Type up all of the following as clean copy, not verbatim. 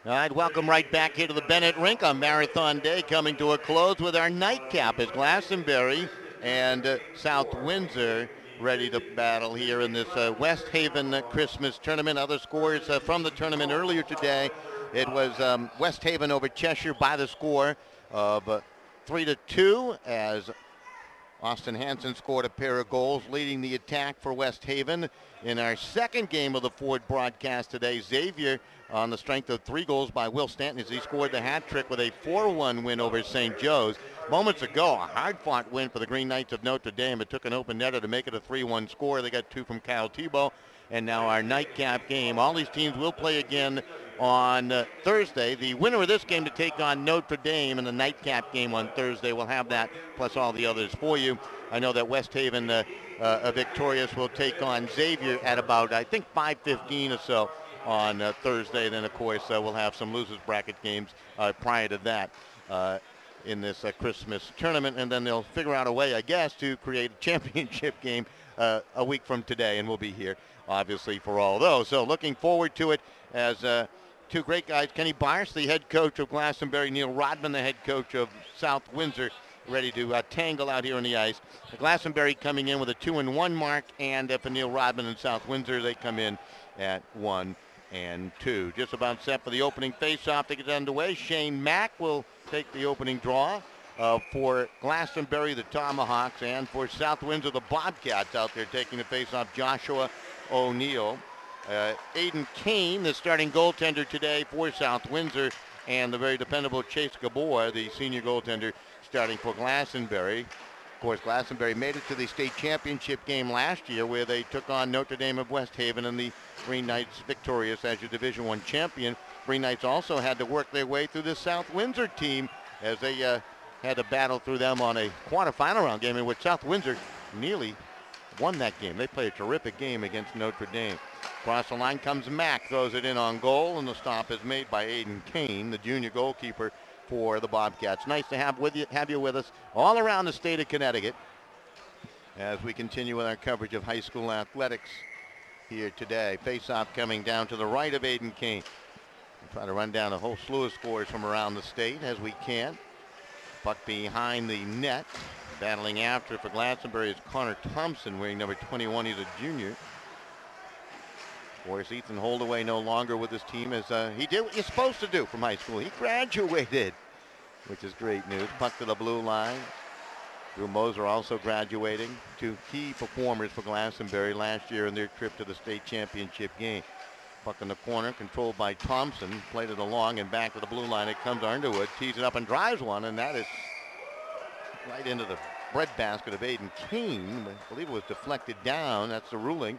All right, welcome right back here to the Bennett Rink on Marathon Day, coming to a close with our nightcap as Glastonbury and South Windsor ready to battle here in this West Haven Christmas tournament. Other scores from the tournament earlier today. It was West Haven over Cheshire by the score of 3-2 as Austin Hansen scored a pair of goals, leading the attack for West Haven. In our second game of the Ford broadcast today, Xavier, on the strength of 3 goals by Will Stanton, as he scored the hat trick with a 4-1 win over St. Joe's. Moments ago, a hard-fought win for the Green Knights of Notre Dame. It took an open netter to make it a 3-1 score. They got 2 from Kyle Tebow. And now our nightcap game. All these teams will play again on Thursday. The winner of this game to take on Notre Dame in the nightcap game on Thursday. We'll have that plus all the others for you. I know that West Haven victorious will take on Xavier at about, I think, 5:15 or so on Thursday. Then, of course, we'll have some losers bracket games prior to that in this Christmas tournament. And then they'll figure out a way, I guess, to create a championship game a week from today. And we'll be here, obviously, for all those. So looking forward to it as 2 great guys. Kenny Byers, the head coach of Glastonbury, Neil Rodman, the head coach of South Windsor, ready to tangle out here on the ice. Glastonbury coming in with a 2-1 mark, and for Neil Rodman and South Windsor, they come in at 1-2. Just about set for the opening face-off to get underway. Shane Mack will take the opening draw for Glastonbury, the Tomahawks, and for South Windsor, the Bobcats out there taking the face-off, Joshua O'Neill. Aiden Kane, the starting goaltender today for South Windsor, and the very dependable Chase Gabor, the senior goaltender, starting for Glastonbury. Of course, Glastonbury made it to the state championship game last year where they took on Notre Dame of West Haven, and the Green Knights victorious as your Division I champion. Green Knights also had to work their way through the South Windsor team as they had to battle through them on a quarterfinal round game in which South Windsor nearly won that game. They played a terrific game against Notre Dame. Across the line comes Mack, throws it in on goal, and the stop is made by Aiden Kane, the junior goalkeeper for the Bobcats. Nice to have you with us all around the state of Connecticut as we continue with our coverage of high school athletics here today. Face-off coming down to the right of Aiden Kane. We'll try to run down a whole slew of scores from around the state as we can. Puck behind the net. Battling after for Glastonbury is Connor Thompson, wearing number 21. He's a junior. Of course, Ethan Holdaway no longer with his team as he did what you're supposed to do from high school. He graduated, which is great news. Puck to the blue line. Drew Moser also graduating. Two key performers for Glastonbury last year in their trip to the state championship game. Puck in the corner, controlled by Thompson. Played it along and back to the blue line. It comes Underwood, tees it up and drives one, and that is right into the breadbasket of Aiden Kane. I believe it was deflected down. That's the ruling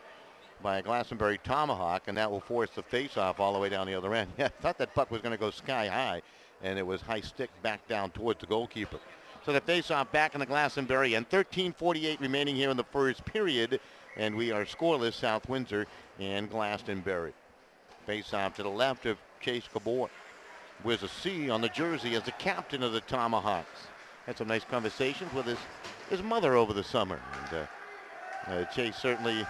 by a Glastonbury Tomahawk, and that will force the face-off all the way down the other end. Yeah, I thought that puck was going to go sky high, and it was high stick back down towards the goalkeeper. So the face-off back in the Glastonbury, and 13:48 remaining here in the first period, and we are scoreless, South Windsor and Glastonbury. Face-off to the left of Chase Gabor. Wears a C on the jersey as the captain of the Tomahawks. Had some nice conversations with his mother over the summer, and Chase certainly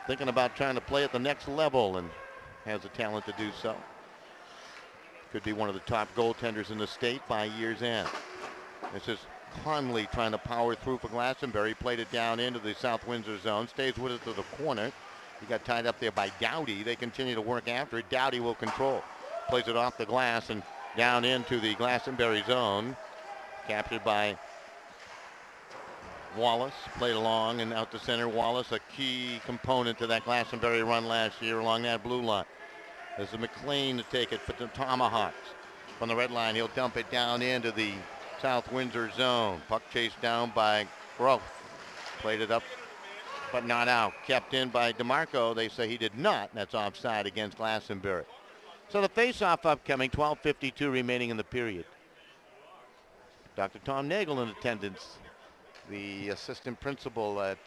thinking about trying to play at the next level and has the talent to do so. Could be one of the top goaltenders in the state by year's end. This is Conley trying to power through for Glastonbury. Played it down into the South Windsor zone. Stays with it to the corner. He got tied up there by Dowdy. They continue to work after it. Dowdy will control. Plays it off the glass and down into the Glastonbury zone. Captured by Wallace. Played along and out to center. Wallace, a key component to that Glastonbury run last year along that blue line. This is McLean to take it for the Tomahawks. From the red line, he'll dump it down into the South Windsor zone. Puck chased down by Groth. Played it up, but not out. Kept in by DeMarco. They say he did not. That's offside against Glastonbury. So the face-off upcoming, 12:52 remaining in the period. Dr. Tom Nagel in attendance, the assistant principal at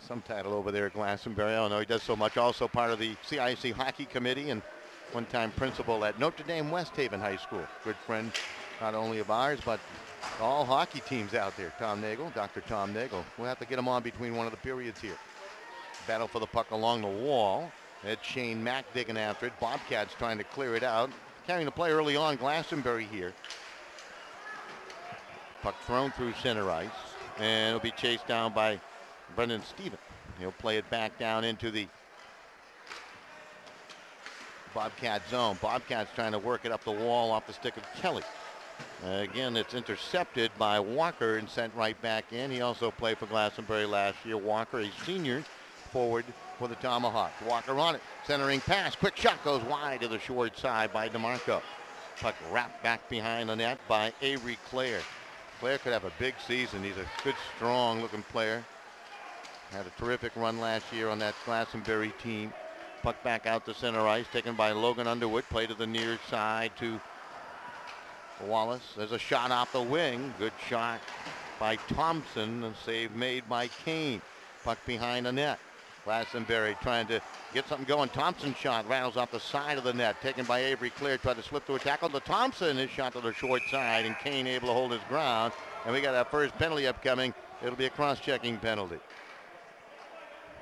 some title over there at Glastonbury. I don't know, he does so much. Also part of the CIC hockey committee and one-time principal at Notre Dame West Haven High School. Good friend not only of ours, but all hockey teams out there. Tom Nagel, Dr. Tom Nagel. We'll have to get him on between one of the periods here. Battle for the puck along the wall. It's Shane Mack digging after it. Bobcats trying to clear it out. Carrying the play early on, Glastonbury here. Puck thrown through center ice, and it'll be chased down by Brendan Stevens. He'll play it back down into the Bobcat zone. Bobcats trying to work it up the wall off the stick of Kelly. Again, it's intercepted by Walker and sent right back in. He also played for Glastonbury last year. Walker, a senior forward for the Tomahawks. Walker on it, centering pass. Quick shot goes wide to the short side by DeMarco. Puck wrapped back behind the net by Avery Clare. Clare could have a big season. He's a good, strong-looking player. Had a terrific run last year on that Glastonbury team. Puck back out to center ice, taken by Logan Underwood. Play to the near side to Wallace. There's a shot off the wing. Good shot by Thompson. A save made by Kane. Puck behind the net. Glastonbury trying to get something going. Thompson's shot rattles off the side of the net. Taken by Avery Clare. Tried to slip through a tackle to Thompson. His shot to the short side, and Kane able to hold his ground. And we got our first penalty upcoming. It'll be a cross-checking penalty.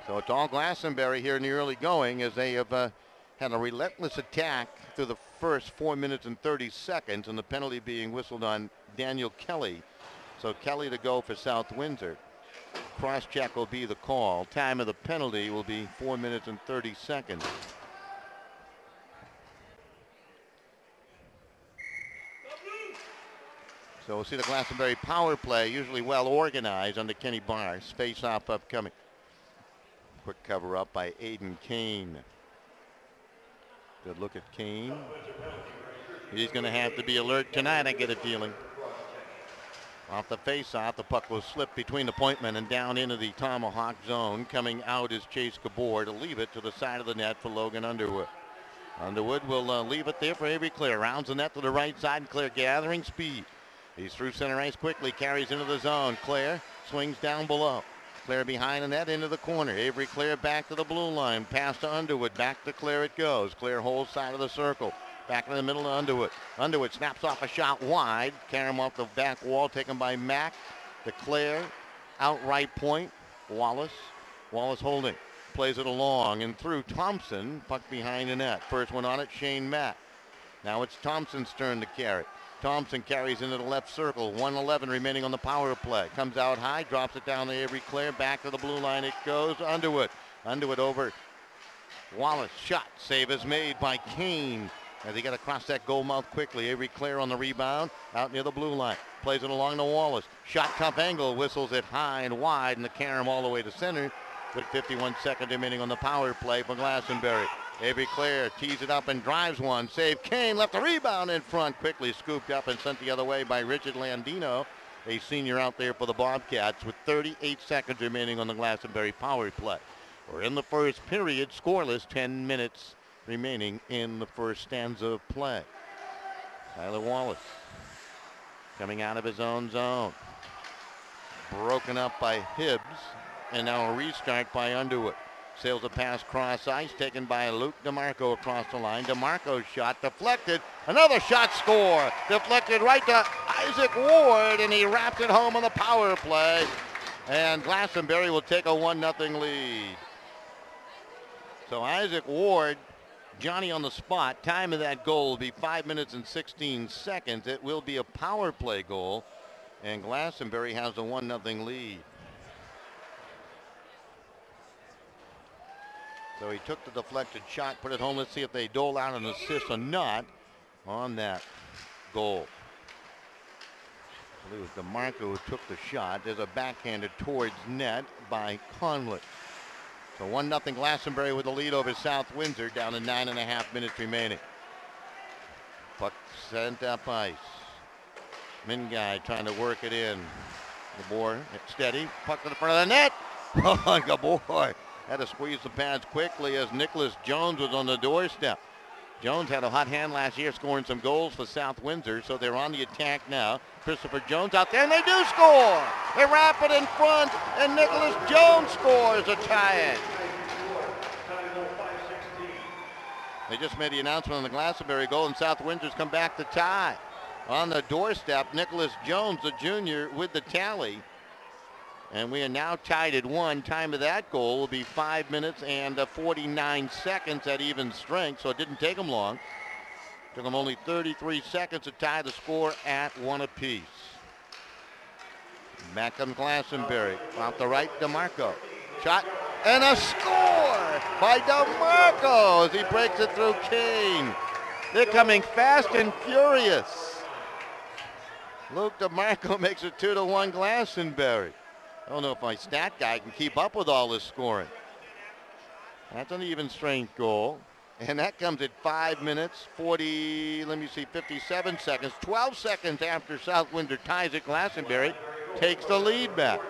So it's all Glastonbury here in the early going as they have had a relentless attack through the first 4 minutes and 30 seconds, and the penalty being whistled on Daniel Kelly. So Kelly to go for South Windsor. Cross-check will be the call. Time of the penalty will be 4 minutes and 30 seconds. So we'll see the Glastonbury power play, usually well organized under Kenny Barrs. Face-off upcoming. Quick cover up by Aiden Kane. Good look at Kane. He's going to have to be alert tonight, I get a feeling. Off the face-off, the puck will slip between the point men and down into the Tomahawk zone. Coming out is Chase Gabor to leave it to the side of the net for Logan Underwood. Underwood will leave it there for Avery Clare. Rounds the net to the right side, and Clare gathering speed. He's through center ice quickly, carries into the zone. Clare swings down below. Clare behind the net into the corner. Avery Clare back to the blue line. Pass to Underwood. Back to Clare it goes. Clare holds side of the circle. Back in the middle to Underwood. Underwood snaps off a shot wide. Karam off the back wall, taken by Mack. To Clare. Out right point. Wallace. Wallace holding. Plays it along and through Thompson. Puck behind the net. First one on it, Shane Mack. Now it's Thompson's turn to carry. Thompson carries into the left circle. 1:11 remaining on the power play. Comes out high, drops it down to Avery Clare. Back to the blue line it goes. Underwood. Underwood over Wallace. Shot. Save is made by Kane as he got across that goal mouth quickly. Avery Clare on the rebound. Out near the blue line. Plays it along to Wallace. Shot tough angle. Whistles it high and wide. And the Karam all the way to center. With 51 seconds remaining on the power play for Glastonbury. Avery Clare tees it up and drives one. Save Kane, left the rebound in front. Quickly scooped up and sent the other way by Richard Landino, a senior out there for the Bobcats, with 38 seconds remaining on the Glastonbury power play. We're in the first period, scoreless, 10 minutes remaining in the first stanza of play. Tyler Wallace coming out of his own zone. Broken up by Hibbs, and now a restart by Underwood. Sails a pass cross ice, taken by Luke DeMarco across the line. DeMarco's shot deflected. Another shot, score. Deflected right to Isaac Ward, and he wraps it home on the power play. And Glastonbury will take a 1-0 lead. So Isaac Ward, Johnny on the spot. Time of that goal will be 5 minutes and 16 seconds. It will be a power play goal, and Glastonbury has a 1-0 lead. So he took the deflected shot, put it home. Let's see if they dole out an assist or not on that goal. It was DeMarco who took the shot. There's a backhanded towards net by Conley. So 1-0 Glastonbury with the lead over South Windsor, down to 9.5 minutes remaining. Puck sent up ice. Minguy trying to work it in. Gabor, it's steady. Puck to the front of the net. Oh, Gabor had to squeeze the pads quickly as Nicholas Jones was on the doorstep. Jones had a hot hand last year, scoring some goals for South Windsor, so they're on the attack now. Christopher Jones out there, and they do score! They wrap it in front, and Nicholas Jones scores to tie it. They just made the announcement on the Glastonbury goal, and South Windsor's come back to tie. On the doorstep, Nicholas Jones, the junior, with the tally. And we are now tied at 1. Time of that goal will be 5 minutes and 49 seconds at even strength, so it didn't take them long. Took them only 33 seconds to tie the score at 1 apiece. Back comes Glastonbury. Off the right, DeMarco. Shot and a score by DeMarco as he breaks it through Kane. They're coming fast and furious. Luke DeMarco makes it 2-1 Glastonbury. I don't know if my stat guy can keep up with all this scoring. That's an even strength goal. And that comes at 5 minutes, 57 seconds. 12 seconds after South Windsor ties at Glastonbury, takes the lead back.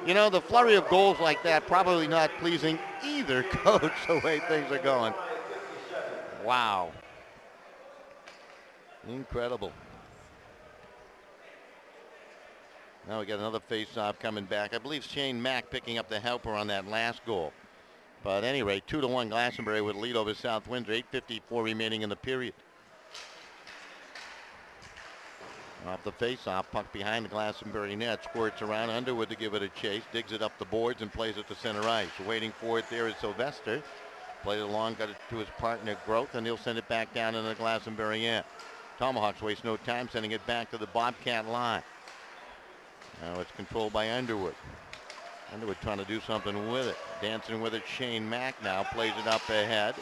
You know, the flurry of goals like that probably not pleasing either coach the way things are going. Wow. Incredible. Now we got another face-off coming back. I believe Shane Mack picking up the helper on that last goal. But at any rate, 2-1 Glastonbury with a lead over South Windsor. 8:54 remaining in the period. Off the face-off, puck behind the Glastonbury net. Squirts around Underwood to give it a chase. Digs it up the boards and plays it to center ice. Waiting for it there is Sylvester. Played it along, got it to his partner Groth, and he'll send it back down into the Glastonbury end. Tomahawks waste no time sending it back to the Bobcat line. Now it's controlled by Underwood. Underwood trying to do something with it. Dancing with it, Shane Mack now plays it up ahead.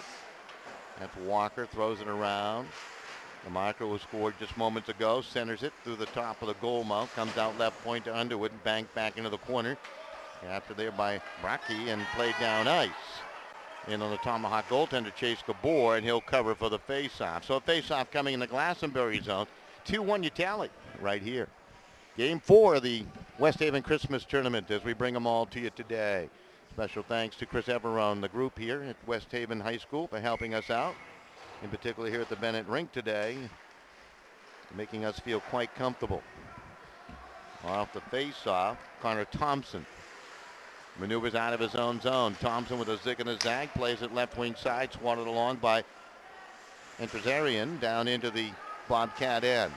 That's Walker, throws it around. DeMarco, who scored just moments ago, centers it through the top of the goal mouth. Comes out left point to Underwood and banked back into the corner. After there by Brackey and played down ice. In on the Tomahawk goaltender, Chase Gabor, and he'll cover for the face-off. So a face-off coming in the Glastonbury zone. 2-1 you tally right here. Game 4 of the West Haven Christmas Tournament as we bring them all to you today. Special thanks to Chris Everone, the group here at West Haven High School, for helping us out, in particular here at the Bennett Rink today, making us feel quite comfortable. Off the face-off, Connor Thompson maneuvers out of his own zone. Thompson with a zig and a zag, plays it left wing side, swatted along by Entrazarian down into the Bobcat end.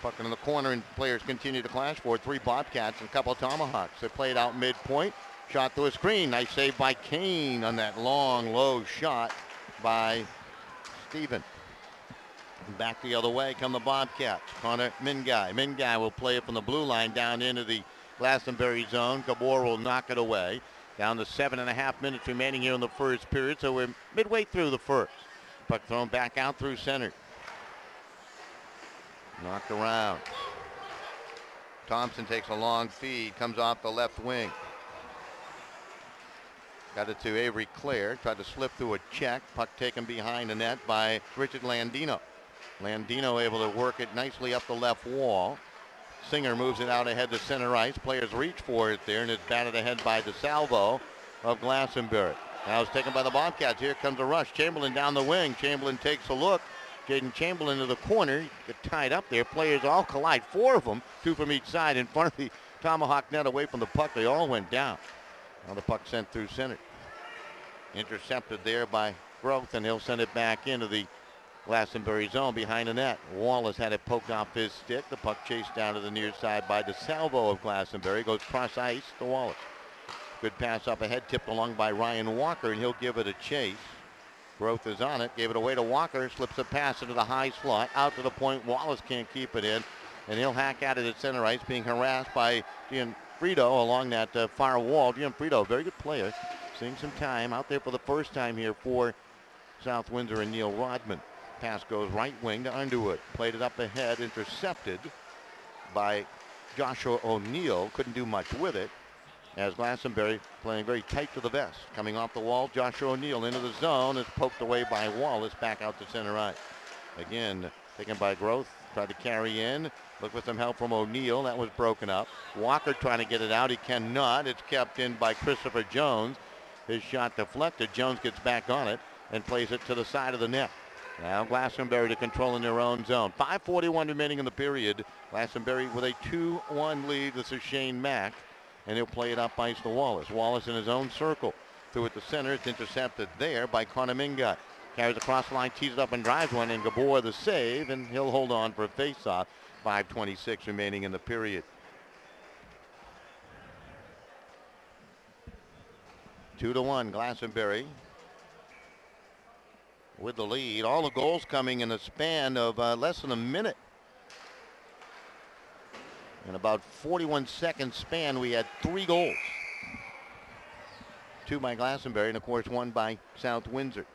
Puck in the corner, and players continue to clash for it. 3 Bobcats and a couple of Tomahawks. They play it out midpoint. Shot through a screen. Nice save by Kane on that long, low shot by Steven. Back the other way come the Bobcats. Connor Mingai. Mingai will play it from the blue line down into the Glastonbury zone. Gabor will knock it away. Down to 7.5 minutes remaining here in the first period, so we're midway through the first. Puck thrown back out through center. Knocked around. Thompson takes a long feed, comes off the left wing. Got it to Avery Clare, tried to slip through a check. Puck taken behind the net by Richard Landino. Landino able to work it nicely up the left wall. Singer moves it out ahead to center ice. Players reach for it there, and it's batted ahead by DeSalvo of Glastonbury. Now it's taken by the Bobcats. Here comes a rush. Chamberlain down the wing. Chamberlain takes a look. Jaden Chamberlain to the corner. Get tied up there. Players all collide. 4 of them, 2 from each side, in front of the Tomahawk net away from the puck. They all went down. Now the puck sent through center. Intercepted there by Growth, and he'll send it back into the Glastonbury zone behind the net. Wallace had it poked off his stick. The puck chased down to the near side by DeSalvo of Glastonbury. Goes cross ice to Wallace. Good pass up ahead, tipped along by Ryan Walker, and he'll give it a chase. Growth is on it, gave it away to Walker, slips a pass into the high slot, out to the point. Wallace can't keep it in, and he'll hack at it at center ice, being harassed by Gianfrido along that far wall. Gianfrido, very good player, seeing some time out there for the first time here for South Windsor and Neil Rodman. Pass goes right wing to Underwood, played it up ahead, intercepted by Joshua O'Neill, couldn't do much with it, as Glastonbury playing very tight to the vest. Coming off the wall, Joshua O'Neill into the zone. Is poked away by Wallace, back out to center ice. Again, taken by Growth, tried to carry in. Look for some help from O'Neill. That was broken up. Walker trying to get it out. He cannot. It's kept in by Christopher Jones. His shot deflected. Jones gets back on it and plays it to the side of the net. Now Glastonbury to control in their own zone. 5:41 remaining in the period. Glastonbury with a 2-1 lead. This is Shane Mack. And he'll play it up ice to Wallace. Wallace in his own circle. Through at the center. It's intercepted there by Connor Mingai. Carries across the line, tees it up and drives one. And Gabor the save, and he'll hold on for a face-off. 5:26 remaining in the period. 2-1 Glastonbury with the lead. All the goals coming in a span of less than a minute. In about 41-second span, we had 3 goals. 2 by Glastonbury, and of course 1 by South Windsor.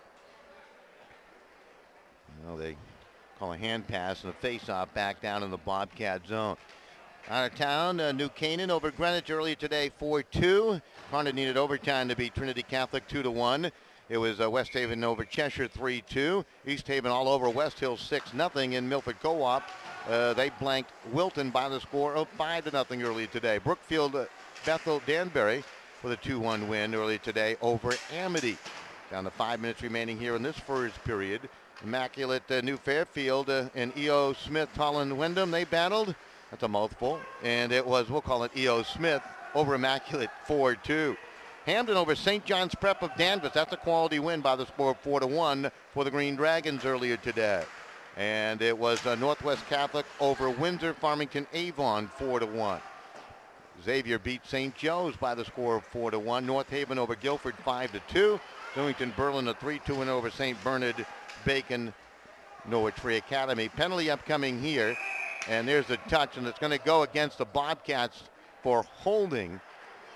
Well, they call a hand pass and a face-off back down in the Bobcat zone. Out of town, New Canaan over Greenwich earlier today, 4-2. Honda needed overtime to beat Trinity Catholic 2-1. It was West Haven over Cheshire 3-2. East Haven all over West Hill 6-0. In Milford Co-op, they blanked Wilton by the score of 5-0 earlier today. Brookfield Bethel Danbury with a 2-1 win earlier today over Amity. Down to 5 minutes remaining here in this first period. Immaculate New Fairfield and E.O. Smith Holland Wyndham, they battled. That's a mouthful. And it was, we'll call it E.O. Smith over Immaculate 4-2. Hamden over St. John's Prep of Danvers. That's a quality win by the score of 4-1 for the Green Dragons earlier today. And it was Northwest Catholic over Windsor Farmington Avon 4-1. Xavier beat St. Joe's by the score of 4-1. North Haven over Guilford 5-2. Newington Berlin a 3-2 win over St. Bernard Bacon Norwich Free Academy. Penalty upcoming here, and there's a touch, and it's going to go against the Bobcats for holding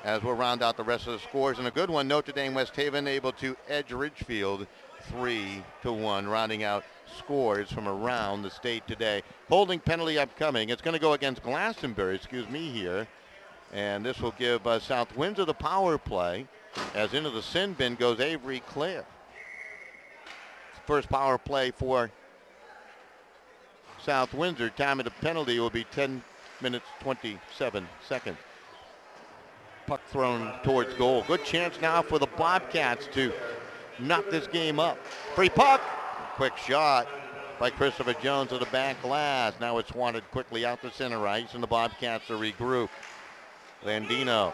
as we'll round out the rest of the scores. And a good one, Notre Dame West Haven able to edge Ridgefield 3-1, rounding out scores from around the state today. Holding penalty upcoming. It's going to go against Glastonbury, here. And this will give South Windsor the power play, as into the sin bin goes Avery Clare. First power play for South Windsor. Time of the penalty will be 10 minutes, 27 seconds. Puck thrown towards goal. Good chance now for the Bobcats to knock this game up. Free puck. Quick shot by Christopher Jones to the back glass. Now it's wanted quickly out to center ice, and the Bobcats are regrouped. Landino.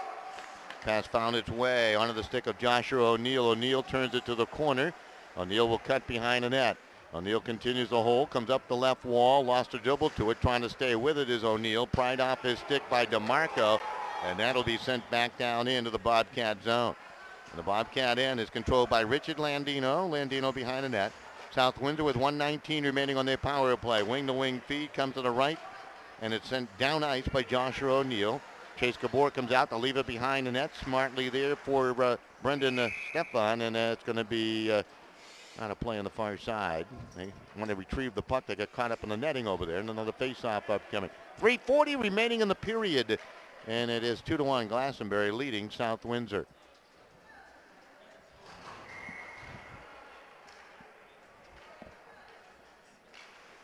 Pass found its way onto the stick of Joshua O'Neill. O'Neill turns it to the corner. O'Neill will cut behind the net. O'Neill continues the hole, comes up the left wall, lost a dribble to it, trying to stay with it is O'Neill. Pried off his stick by DeMarco, and that'll be sent back down into the Bobcat zone. And the Bobcat end is controlled by Richard Landino. Landino behind the net. South Windsor with 1:19 remaining on their power play. Wing-to-wing feed comes to the right, and it's sent down ice by Joshua O'Neill. Chase Gabor comes out to leave it behind the net. Smartly there for Brendan Stefan, and it's going to be out of play on the far side. When they retrieve the puck, they got caught up in the netting over there, and another face-off upcoming. 3:40 remaining in the period, and it is 2-1 Glastonbury leading South Windsor.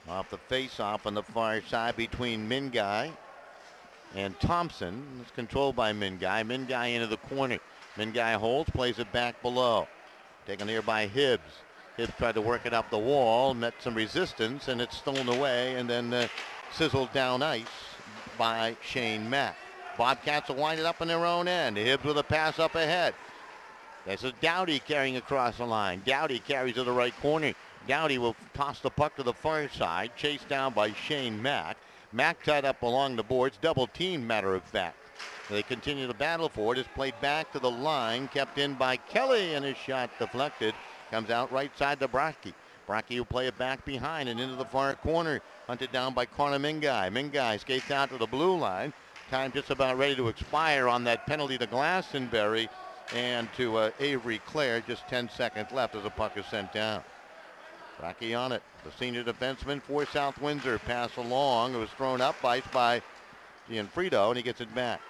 Off the face-off on the far side between Minguy and Thompson. It's controlled by Minguy. Minguy into the corner. Minguy holds, plays it back below. Taken here by Hibbs. Hibbs tried to work it up the wall, met some resistance, and it's stolen away and then sizzled down ice by Shane Mack. Bobcats will wind it up in their own end. Hibbs with a pass up ahead. This is Dowdy carrying across the line. Dowdy carries to the right corner. Dowdy will toss the puck to the far side, chased down by Shane Mack. Mack tied up along the boards, double team, matter of fact. They continue the battle for it. It's played back to the line, kept in by Kelly, and his shot deflected. Comes out right side to Brocky. Brocky will play it back behind and into the far corner. Hunted down by Connor Minguy. Minguy skates out to the blue line. Time just about ready to expire on that penalty to Glastonbury and to Avery Clare. Just 10 seconds left as the puck is sent down. Brocky on it. The senior defenseman for South Windsor. Pass along. It was thrown up ice by Gianfrido, and he gets it back.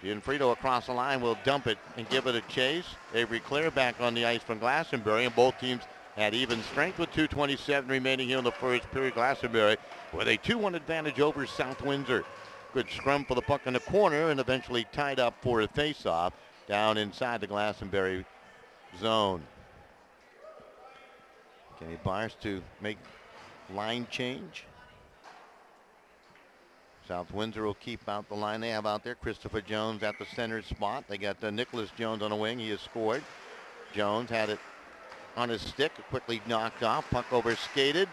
Gianfrido across the line will dump it and give it a chase. Avery Clare back on the ice from Glastonbury, and both teams had even strength with 2:27 remaining here in the first period. Glastonbury with a 2-1 advantage over South Windsor. Good scrum for the puck in the corner, and eventually tied up for a face-off down inside the Glastonbury zone. Kenny Bars to make line change. South Windsor will keep out the line they have out there. Christopher Jones at the center spot. They got Nicholas Jones on the wing. He has scored. Jones had it on his stick, quickly knocked off. Puck over skated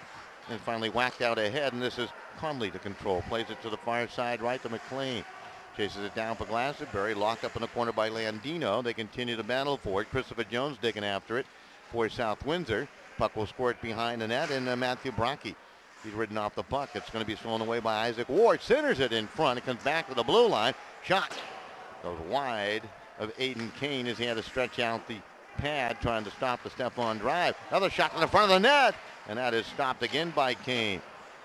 and finally whacked out ahead. And this is Conley to control. Plays it to the far side right to McLean. Chases it down for Glastonbury. Locked up in the corner by Landino. They continue to battle for it. Christopher Jones digging after it for South Windsor. Puck will squirt behind the net, and Matthew Brocky. He's ridden off the puck. It's going to be thrown away by Isaac Ward. Centers it in front. It comes back to the blue line. Shot goes wide of Aiden Kane as he had to stretch out the pad trying to stop the step-on drive. Another shot to the front of the net, and that is stopped again by Kane.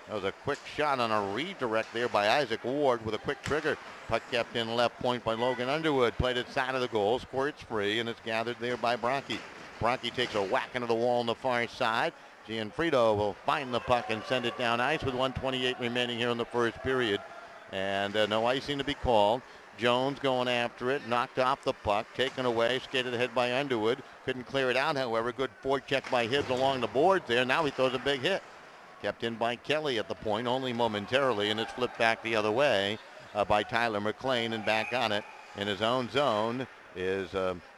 That was a quick shot on a redirect there by Isaac Ward with a quick trigger. Puck kept in left point by Logan Underwood. Played it side of the goal. Squirts free, and it's gathered there by Brocky. Brocky takes a whack into the wall on the far side. Gianfrido will find the puck and send it down ice with 1:28 remaining here in the first period. And no icing to be called. Jones going after it, knocked off the puck, taken away, skated ahead by Underwood. Couldn't clear it out, however. Good forecheck by Hibbs along the boards there. Now he throws a big hit. Kept in by Kelly at the point, only momentarily, and it's flipped back the other way by Tyler McLean, and back on it in his own zone is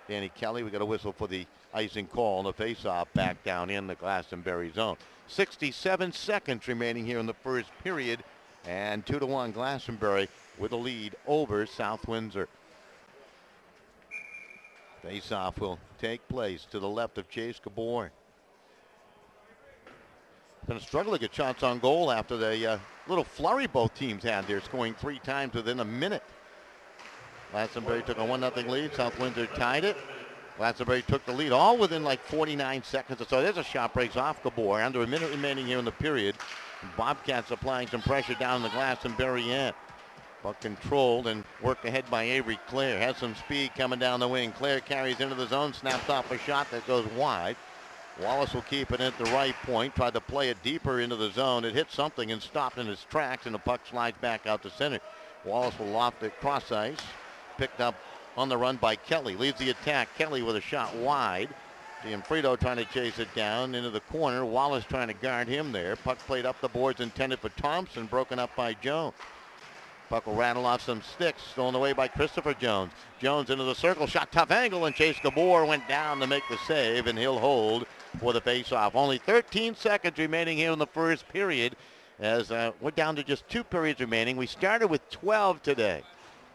Danny Kelly. We got a whistle for the icing call on the face-off back down in the Glastonbury zone. 67 seconds remaining here in the first period, and 2-1 Glastonbury with a lead over South Windsor. Face-off will take place to the left of Chase Gabor. Going to struggle to get shots on goal after the little flurry both teams had there, scoring 3 times within a minute. Glastonbury took a 1-0 lead. South Windsor tied it. Glastonbury took the lead all within like 49 seconds or so. There's a shot, breaks off Gabor. Under a minute remaining here in the period. Bobcats applying some pressure down the Glastonbury end. Puck controlled and worked ahead by Avery Clare. Has some speed coming down the wing. Clare carries into the zone, snaps off a shot that goes wide. Wallace will keep it at the right point, tried to play it deeper into the zone. It hit something and stopped in its tracks, and the puck slides back out to center. Wallace will loft it cross ice, picked up on the run by Kelly. Leads the attack. Kelly with a shot wide. Gianfrido trying to chase it down into the corner. Wallace trying to guard him there. Puck played up the boards intended for Thompson, broken up by Jones. Puck will rattle off some sticks, stolen away by Christopher Jones. Jones into the circle, shot tough angle, and Chase Gabor went down to make the save, and he'll hold for the faceoff. Only 13 seconds remaining here in the first period, as we're down to just 2 periods remaining. We started with 12 today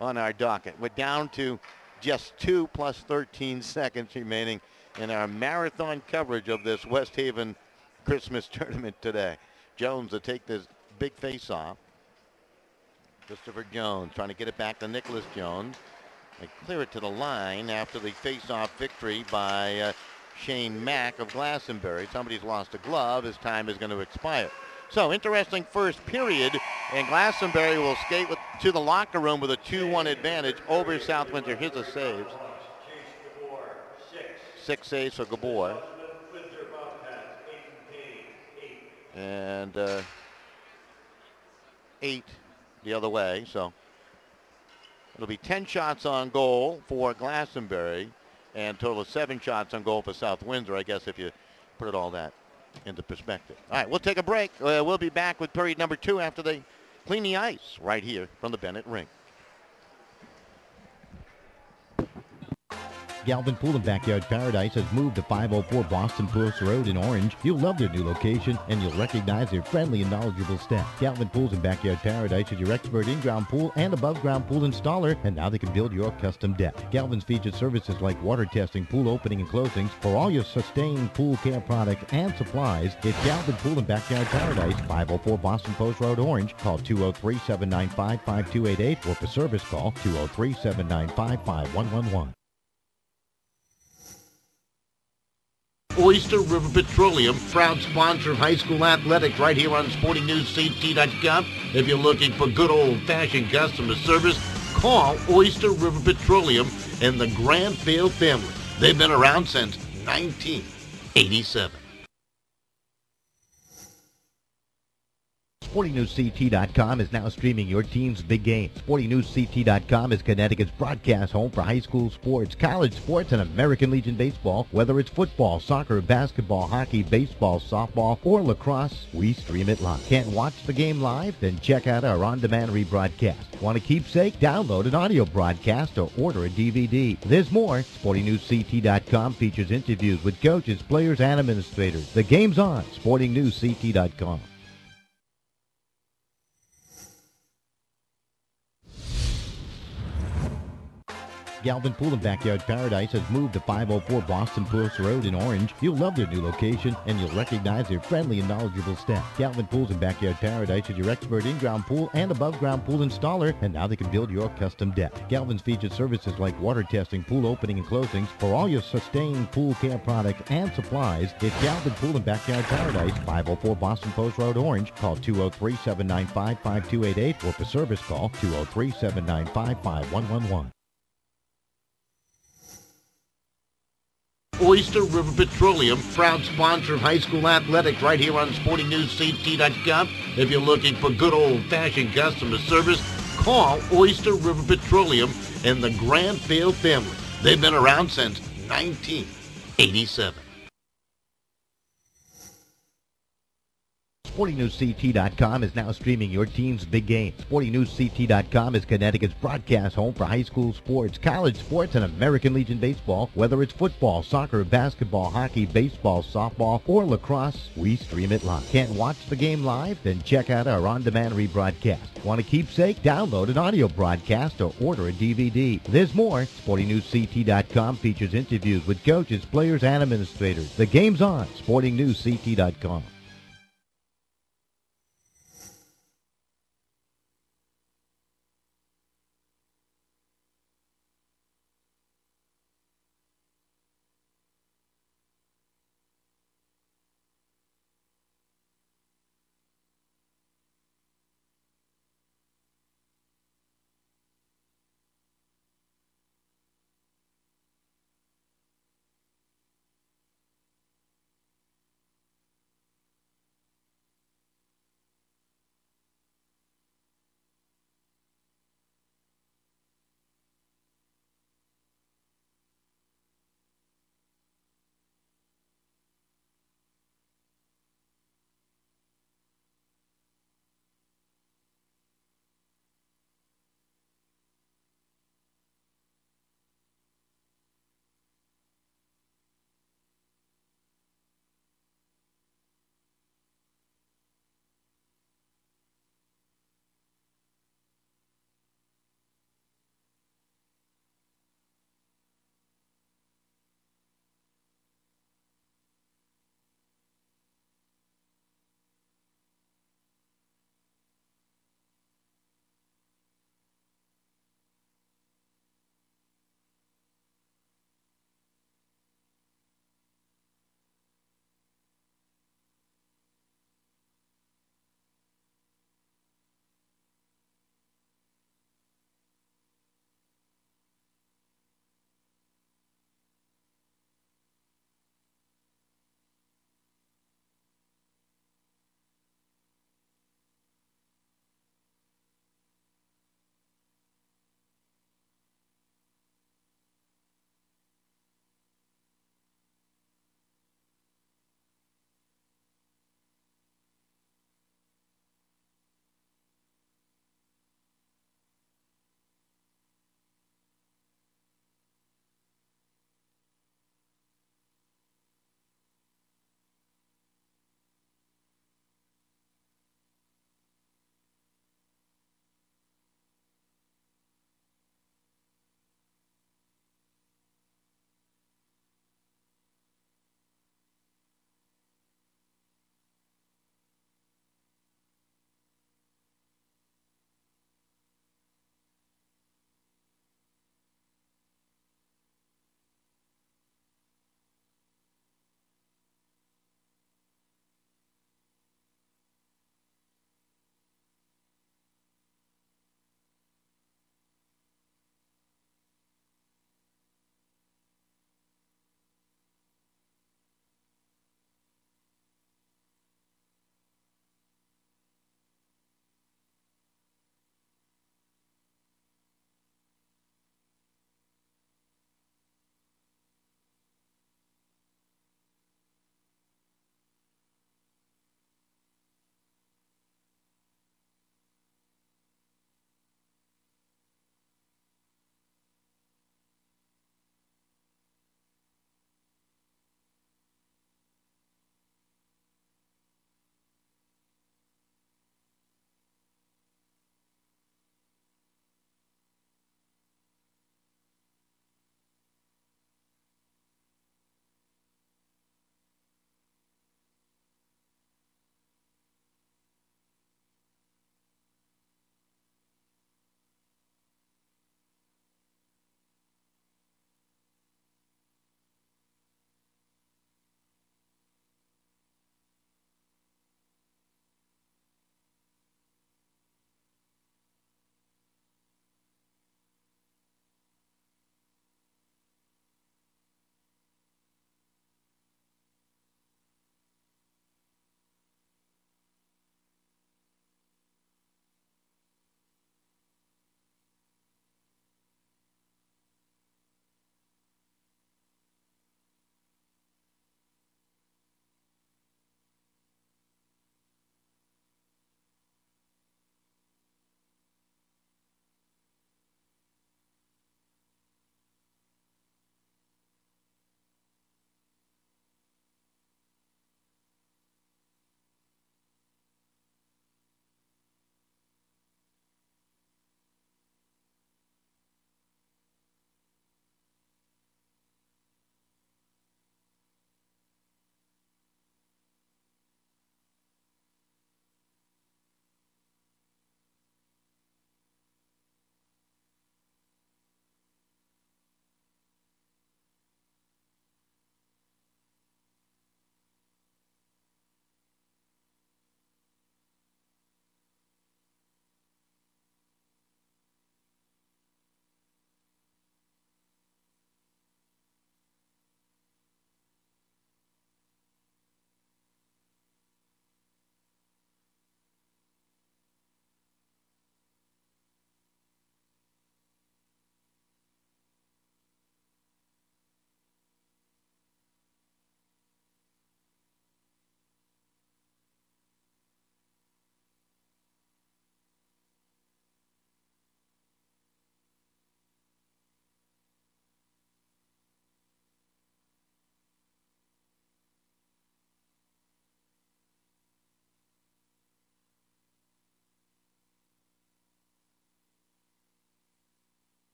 on our docket. We're down to just 2 plus 13 seconds remaining in our marathon coverage of this West Haven Christmas tournament today. Jones will take this big face-off. Christopher Jones trying to get it back to Nicholas Jones. They clear it to the line after the face-off victory by Shane Mack of Glastonbury. Somebody's lost a glove. His time is going to expire. So, interesting first period, and Glastonbury will skate to the locker room with a 2-1 advantage over South Windsor. Here's the saves. 6 saves for Gabor. And 8 the other way. So, it'll be 10 shots on goal for Glastonbury and a total of 7 shots on goal for South Windsor, I guess, if you put it all that into perspective. All right, we'll take a break. We'll be back with period number 2 after they clean the ice right here from the Bennett Rink. Galvin Pool and Backyard Paradise has moved to 504 Boston Post Road in Orange. You'll love their new location, and you'll recognize their friendly and knowledgeable staff. Galvin Pools and Backyard Paradise is your expert in-ground pool and above-ground pool installer, and now they can build your custom deck. Galvin's features services like water testing, pool opening and closings. For all your sustained pool care products and supplies, it's Galvin Pool and Backyard Paradise, 504 Boston Post Road, Orange. Call 203-795-5288, or for service call 203-795-5111. Oyster River Petroleum, proud sponsor of high school athletics right here on SportingNewsCT.com. If you're looking for good old-fashioned customer service, call Oyster River Petroleum and the Granville family. They've been around since 1987. SportingNewsCT.com is now streaming your team's big game. SportingNewsCT.com is Connecticut's broadcast home for high school sports, college sports, and American Legion baseball. Whether it's football, soccer, basketball, hockey, baseball, softball, or lacrosse, we stream it live. Can't watch the game live? Then check out our on-demand rebroadcast. Want a keepsake? Download an audio broadcast or order a DVD. There's more. SportingNewsCT.com features interviews with coaches, players, and administrators. The game's on. SportingNewsCT.com. Galvin Pool and Backyard Paradise has moved to 504 Boston Post Road in Orange. You'll love their new location, and you'll recognize their friendly and knowledgeable staff. Galvin Pools and Backyard Paradise is your expert in-ground pool and above-ground pool installer, and now they can build your custom deck. Galvin's features services like water testing, pool opening and closings. For all your sustained pool care products and supplies, it's Galvin Pool and Backyard Paradise, 504 Boston Post Road, Orange. Call 203-795-5288, or for service call 203-795-5111. Oyster River Petroleum, proud sponsor of high school athletics right here on SportingNewsCT.com. If you're looking for good old-fashioned customer service, call Oyster River Petroleum and the Granville family. They've been around since 1987. SportingNewsCT.com is now streaming your team's big game. SportingNewsCT.com is Connecticut's broadcast home for high school sports, college sports, and American Legion baseball. Whether it's football, soccer, basketball, hockey, baseball, softball, or lacrosse, we stream it live. Can't watch the game live? Then check out our on-demand rebroadcast. Want a keepsake? Download an audio broadcast or order a DVD. There's more. SportingNewsCT.com features interviews with coaches, players, and administrators. The game's on. SportingNewsCT.com.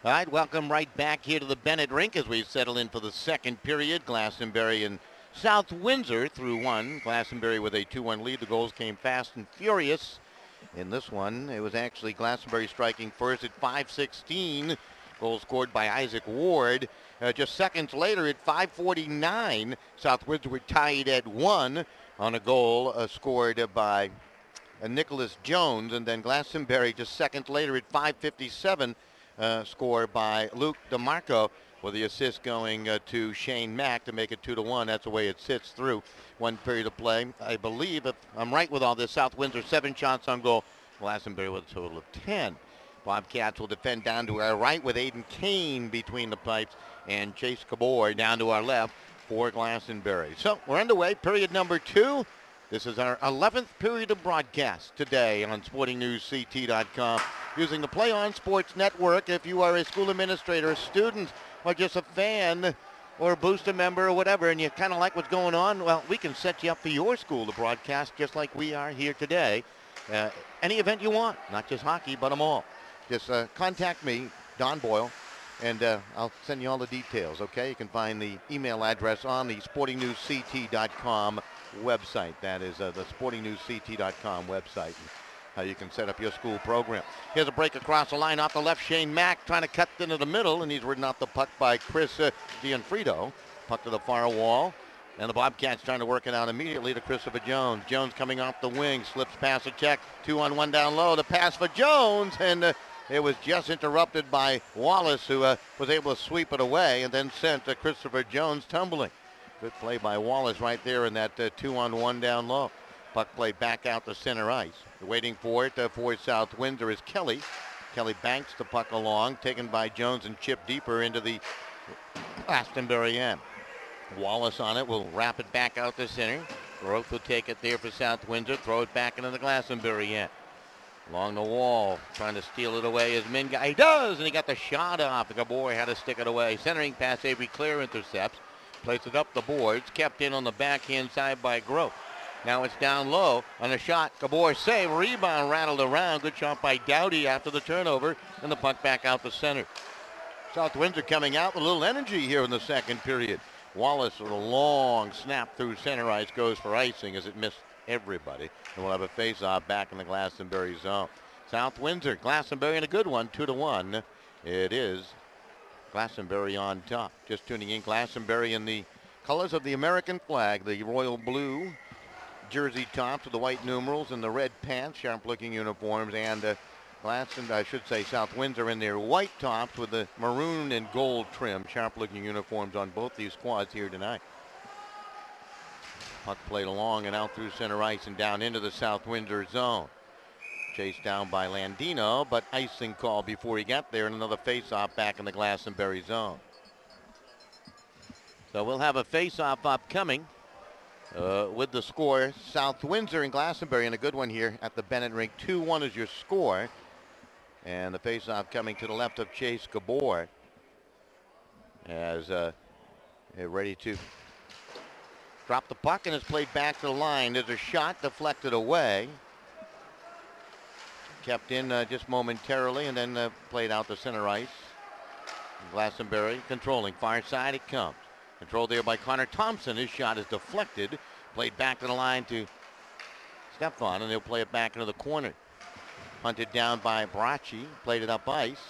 All right, welcome right back here to the Bennett Rink as we settle in for the second period. Glastonbury and South Windsor through one. Glastonbury with a 2-1 lead. The goals came fast and furious. In this one, it was actually Glastonbury striking first at 5:16. Goal scored by Isaac Ward. Just seconds later at 5:49, South Windsor were tied at 1 on a goal scored by Nicholas Jones. And then Glastonbury just seconds later at 5:57. Score by Luke DeMarco, with the assist going to Shane Mack to make it 2-1. That's the way it sits through one period of play. I believe, if I'm right with all this, South Windsor 7 shots on goal. Glastonbury with a total of 10. Bobcats will defend down to our right with Aiden Kane between the pipes and Chase Cabor down to our left for Glastonbury. So we're underway, period number 2. This is our 11th period of broadcast today on SportingNewsCT.com. Using the Play On Sports Network. If you are a school administrator, a student, or just a fan, or a booster member, or whatever, and you kind of like what's going on, well, we can set you up for your school to broadcast just like we are here today. Any event you want, not just hockey, but them all. Just contact me, Don Boyle, and I'll send you all the details, okay? You can find the email address on the SportingNewsCT.com website. That is the SportingNewsCT.com website. How you can set up your school program. Here's a break across the line off the left. Shane Mack trying to cut into the middle, and he's ridden off the puck by Chris Gianfrido. Puck to the far wall, and the Bobcats trying to work it out immediately to Christopher Jones. Jones coming off the wing, slips past a check. 2-on-1 down low. The pass for Jones, and it was just interrupted by Wallace, who was able to sweep it away and then sent Christopher Jones tumbling. Good play by Wallace right there in that 2-on-1 down low. Puck played back out to center ice. Waiting for it for South Windsor is Kelly. Kelly banks the puck along, taken by Jones and chipped deeper into the Glastonbury end. Wallace on it will wrap it back out to center. Groth will take it there for South Windsor, throw it back into the Glastonbury end. Along the wall, trying to steal it away as Minga. He does, and he got the shot off. The Gabor had to stick it away. Centering pass, Avery Clear intercepts. Plays it up the boards, kept in on the backhand side by Groth. Now it's down low on a shot. Gabor save, rebound rattled around. Good shot by Dowdy after the turnover, and the puck back out the center. South Windsor coming out with a little energy here in the second period. Wallace with a long snap through center ice goes for icing as it missed everybody. And we'll have a face-off back in the Glastonbury zone. South Windsor, Glastonbury in a good one, 2-1. It is Glastonbury on top. Just tuning in, Glastonbury in the colors of the American flag, the royal blue jersey tops with the white numerals and the red pants, sharp-looking uniforms, and South Windsor in their white tops with the maroon and gold trim, sharp-looking uniforms on both these squads here tonight. Puck played along and out through center ice and down into the South Windsor zone. Chased down by Landino, but icing call before he got there, and another face-off back in the Glastonbury zone. So we'll have a face-off upcoming. With the score, South Windsor and Glastonbury in a good one here at the Bennett Rink. 2-1 is your score. And the faceoff coming to the left of Chase Gabor as ready to drop the puck, and it's played back to the line. There's a shot deflected away. Kept in just momentarily and then played out to center ice. Glastonbury controlling. Far side it comes. Controlled there by Connor Thompson. His shot is deflected. Played back to the line to Stefan, and he'll play it back into the corner. Hunted down by Bracci. Played it up ice.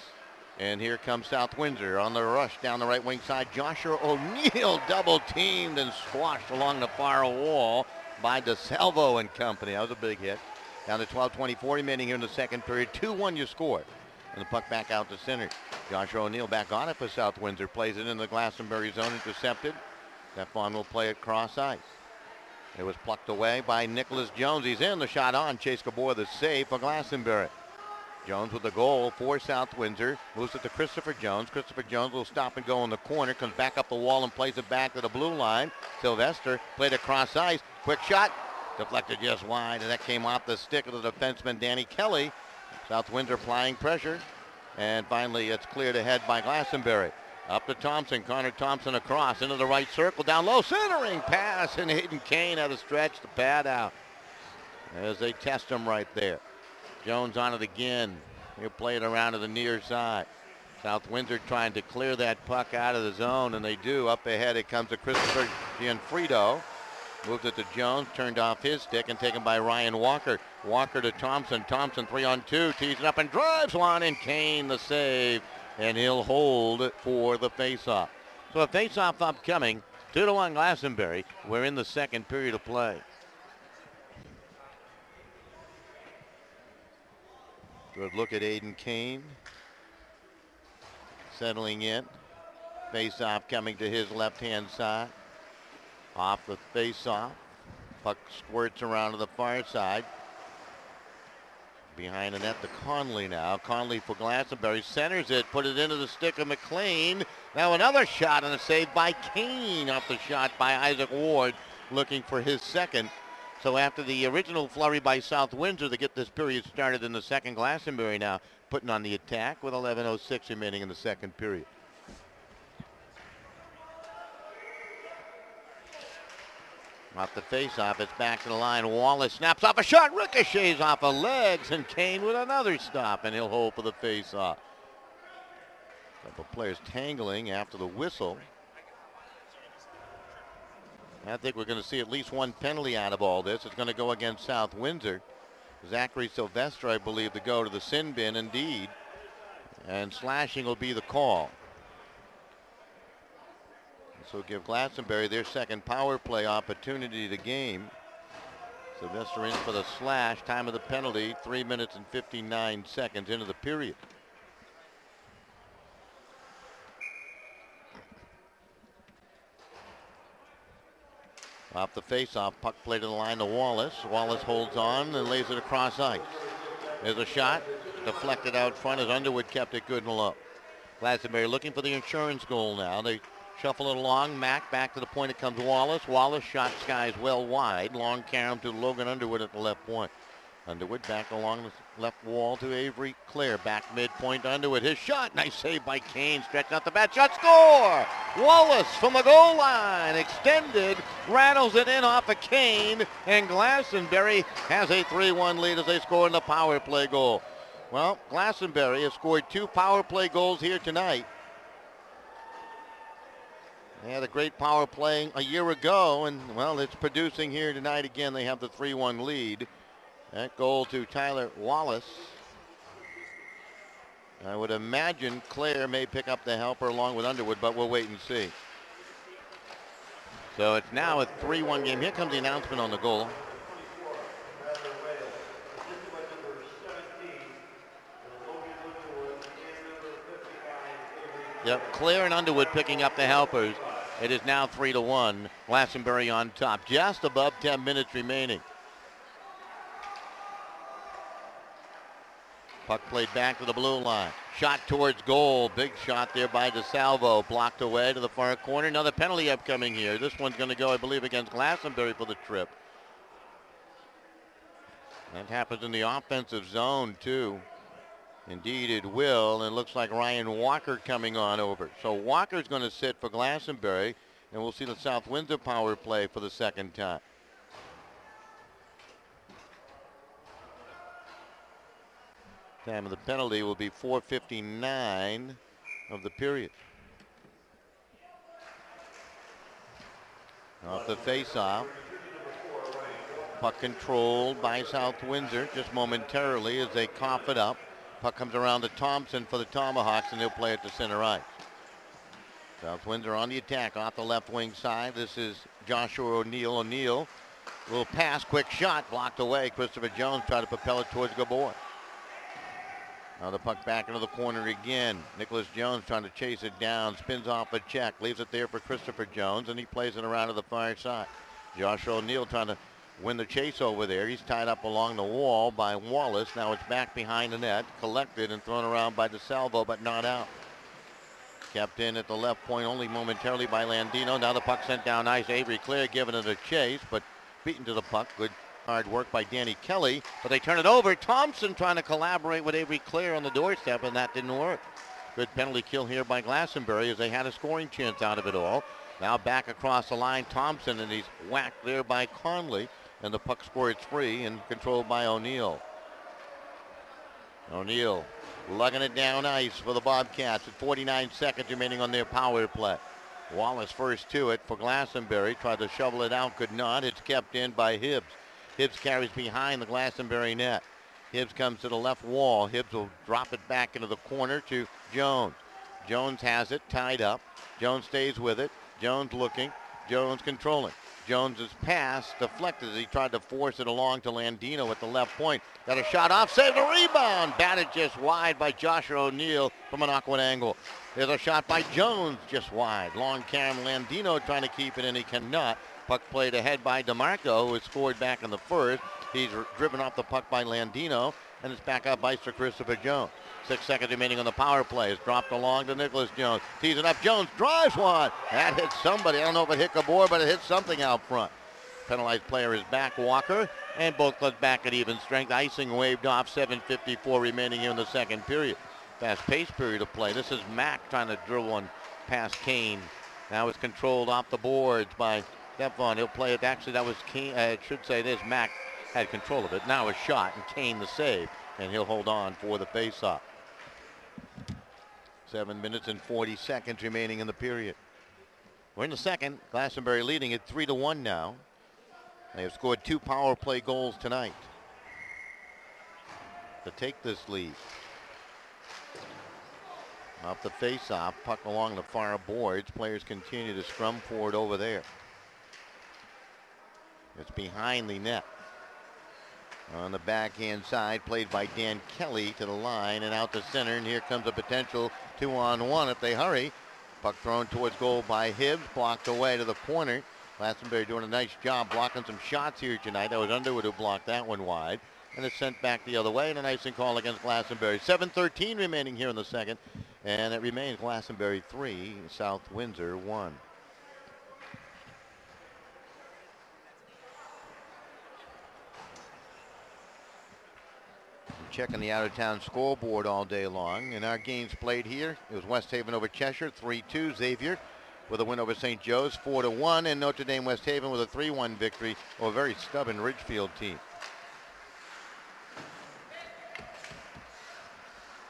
And here comes South Windsor on the rush down the right wing side. Joshua O'Neill double teamed and squashed along the far wall by DeSalvo and company. That was a big hit. Down to 12:24 remaining here in the second period. 2-1 your score. And the puck back out to center. Joshua O'Neill back on it for South Windsor. Plays it in the Glastonbury zone, intercepted. Stefan will play it cross ice. It was plucked away by Nicholas Jones. He's in, the shot on. Chase Gabor, the save for Glastonbury. Jones with the goal for South Windsor. Moves it to Christopher Jones. Christopher Jones will stop and go in the corner. Comes back up the wall and plays it back to the blue line. Sylvester played it cross ice. Quick shot. Deflected just wide, and that came off the stick of the defenseman Danny Kelly. South Windsor applying pressure. And finally, it's cleared ahead by Glastonbury. Up to Thompson. Connor Thompson across into the right circle. Down low. Centering pass. And Hayden Kane had to stretch the pad out as they test him right there. Jones on it again. He'll play it around to the near side. South Windsor trying to clear that puck out of the zone, and they do. Up ahead it comes to Christopher Gianfrido. Moves it to Jones, turned off his stick and taken by Ryan Walker. Walker to Thompson. Thompson 3-on-2, tees it up and drives one, and Kane the save, and he'll hold for the faceoff. So a faceoff upcoming, 2-1 Glastonbury. We're in the second period of play. Good look at Aiden Kane. Settling in. Faceoff coming to his left-hand side. Off the face-off. Puck squirts around to the far side. Behind the net to Conley now. Conley for Glastonbury. Centers it. Put it into the stick of McLean. Now another shot and a save by Kane off the shot by Isaac Ward, looking for his second. So after the original flurry by South Windsor to get this period started in the second, Glastonbury now putting on the attack with 11:06 remaining in the second period. Off the face-off, it's back to the line. Wallace snaps off a shot, ricochets off of legs, and Kane with another stop, and he'll hold for the face-off. Couple players tangling after the whistle. I think we're going to see at least one penalty out of all this. It's going to go against South Windsor. Zachary Sylvester, I believe, to go to the sin bin, indeed. And slashing will be the call. This will give Glastonbury their second power play opportunity of the game. Sylvester in for the slash. Time of the penalty, 3 minutes and 59 seconds into the period. Off the face-off, puck play to the line to Wallace. Wallace holds on and lays it across ice. There's a shot, deflected out front as Underwood kept it good and low. Glastonbury looking for the insurance goal now. They shuffle it along. Mack back to the point. It comes Wallace. Wallace shot skies well wide. Long carom to Logan Underwood at the left point. Underwood back along the left wall to Avery Clare. Back midpoint to Underwood. His shot. Nice save by Kane. Stretched out the bat. Shot. Score! Wallace from the goal line. Extended. Rattles it in off of Kane. And Glastonbury has a 3-1 lead as they score in the power play goal. Well, Glastonbury has scored 2 power play goals here tonight. They had a great power play a year ago, and, well, it's producing here tonight again. They have the 3-1 lead. That goal to Tyler Wallace. I would imagine Clare may pick up the helper along with Underwood, but we'll wait and see. So it's now a 3-1 game. Here comes the announcement on the goal. Yep, Clare and Underwood picking up the helpers. It is now 3-1. Glastonbury on top. Just above 10 minutes remaining. Puck played back to the blue line. Shot towards goal. Big shot there by DeSalvo. Blocked away to the far corner. Another penalty upcoming here. This one's going to go, I believe, against Glastonbury for the trip. That happens in the offensive zone, too. Indeed, it will. And it looks like Ryan Walker coming on over. So Walker's going to sit for Glastonbury. And we'll see the South Windsor power play for the second time. Time of the penalty will be 4:59 of the period. Off the face-off. Puck controlled by South Windsor just momentarily as they cough it up. Puck comes around to Thompson for the Tomahawks, and he'll play it to center ice. South Windsor on the attack off the left wing side. This is Joshua O'Neill. O'Neill will pass, quick shot, blocked away. Christopher Jones tried to propel it towards Gabor. Now the puck back into the corner again. Nicholas Jones trying to chase it down. Spins off a check. Leaves it there for Christopher Jones, and he plays it around to the far side. Joshua O'Neill trying to win the chase over there. He's tied up along the wall by Wallace. Now it's back behind the net. Collected and thrown around by DeSalvo, but not out. Kept in at the left point only momentarily by Landino. Now the puck sent down ice. Avery Clare giving it a chase, but beaten to the puck. Good hard work by Danny Kelly, but they turn it over. Thompson trying to collaborate with Avery Clare on the doorstep, and that didn't work. Good penalty kill here by Glastonbury as they had a scoring chance out of it all. Now back across the line, Thompson, and he's whacked there by Conley, and the puck squirts free and controlled by O'Neill. O'Neal lugging it down ice for the Bobcats with 49 seconds remaining on their power play. Wallace first to it for Glastonbury. Tried to shovel it out, could not. It's kept in by Hibbs. Hibbs carries behind the Glastonbury net. Hibbs comes to the left wall. Hibbs will drop it back into the corner to Jones. Jones has it tied up. Jones stays with it. Jones looking. Jones controlling. Jones's pass deflected as he tried to force it along to Landino at the left point. Got a shot off, saved a rebound. Batted just wide by Joshua O'Neal from an awkward angle. There's a shot by Jones just wide. Long Cam Landino trying to keep it in, he cannot. Puck played ahead by DeMarco, who had scored back in the first. He's driven off the puck by Landino, and it's back up by Sir Christopher Jones. 6 seconds remaining on the power play. It's dropped along to Nicholas Jones. Tees it up. Jones drives one. That hit somebody. I don't know if it hit Gabor, but it hit something out front. Penalized player is back, Walker, and both clubs back at even strength. Icing waved off. 7:54 remaining here in the second period. Fast-paced period of play. This is Mack trying to drill one past Kane. Now it's controlled off the boards by Stefan. He'll play it. Actually, that was Kane. I should say this. Mack had control of it. Now a shot, and Kane the save, and he'll hold on for the face-off. 7 minutes and 40 seconds remaining in the period. We're in the second. Glastonbury leading it 3-1 now. They have scored 2 power play goals tonight to take this lead. Off the face-off, puck along the far boards. Players continue to scrum forward over there. It's behind the net. On the backhand side, played by Dan Kelly to the line and out to center, and here comes a potential 2-on-1 if they hurry. Puck thrown towards goal by Hibbs, blocked away to the corner. Glastonbury doing a nice job blocking some shots here tonight. That was Underwood who blocked that one wide, and it's sent back the other way, and an icing call against Glastonbury. 7:13 remaining here in the second, and it remains Glastonbury 3, South Windsor 1. Checking the out-of-town scoreboard all day long. In our games played here, it was West Haven over Cheshire, 3-2. Xavier with a win over St. Joe's, 4-1. And Notre Dame West Haven with a 3-1 victory over a very stubborn Ridgefield team.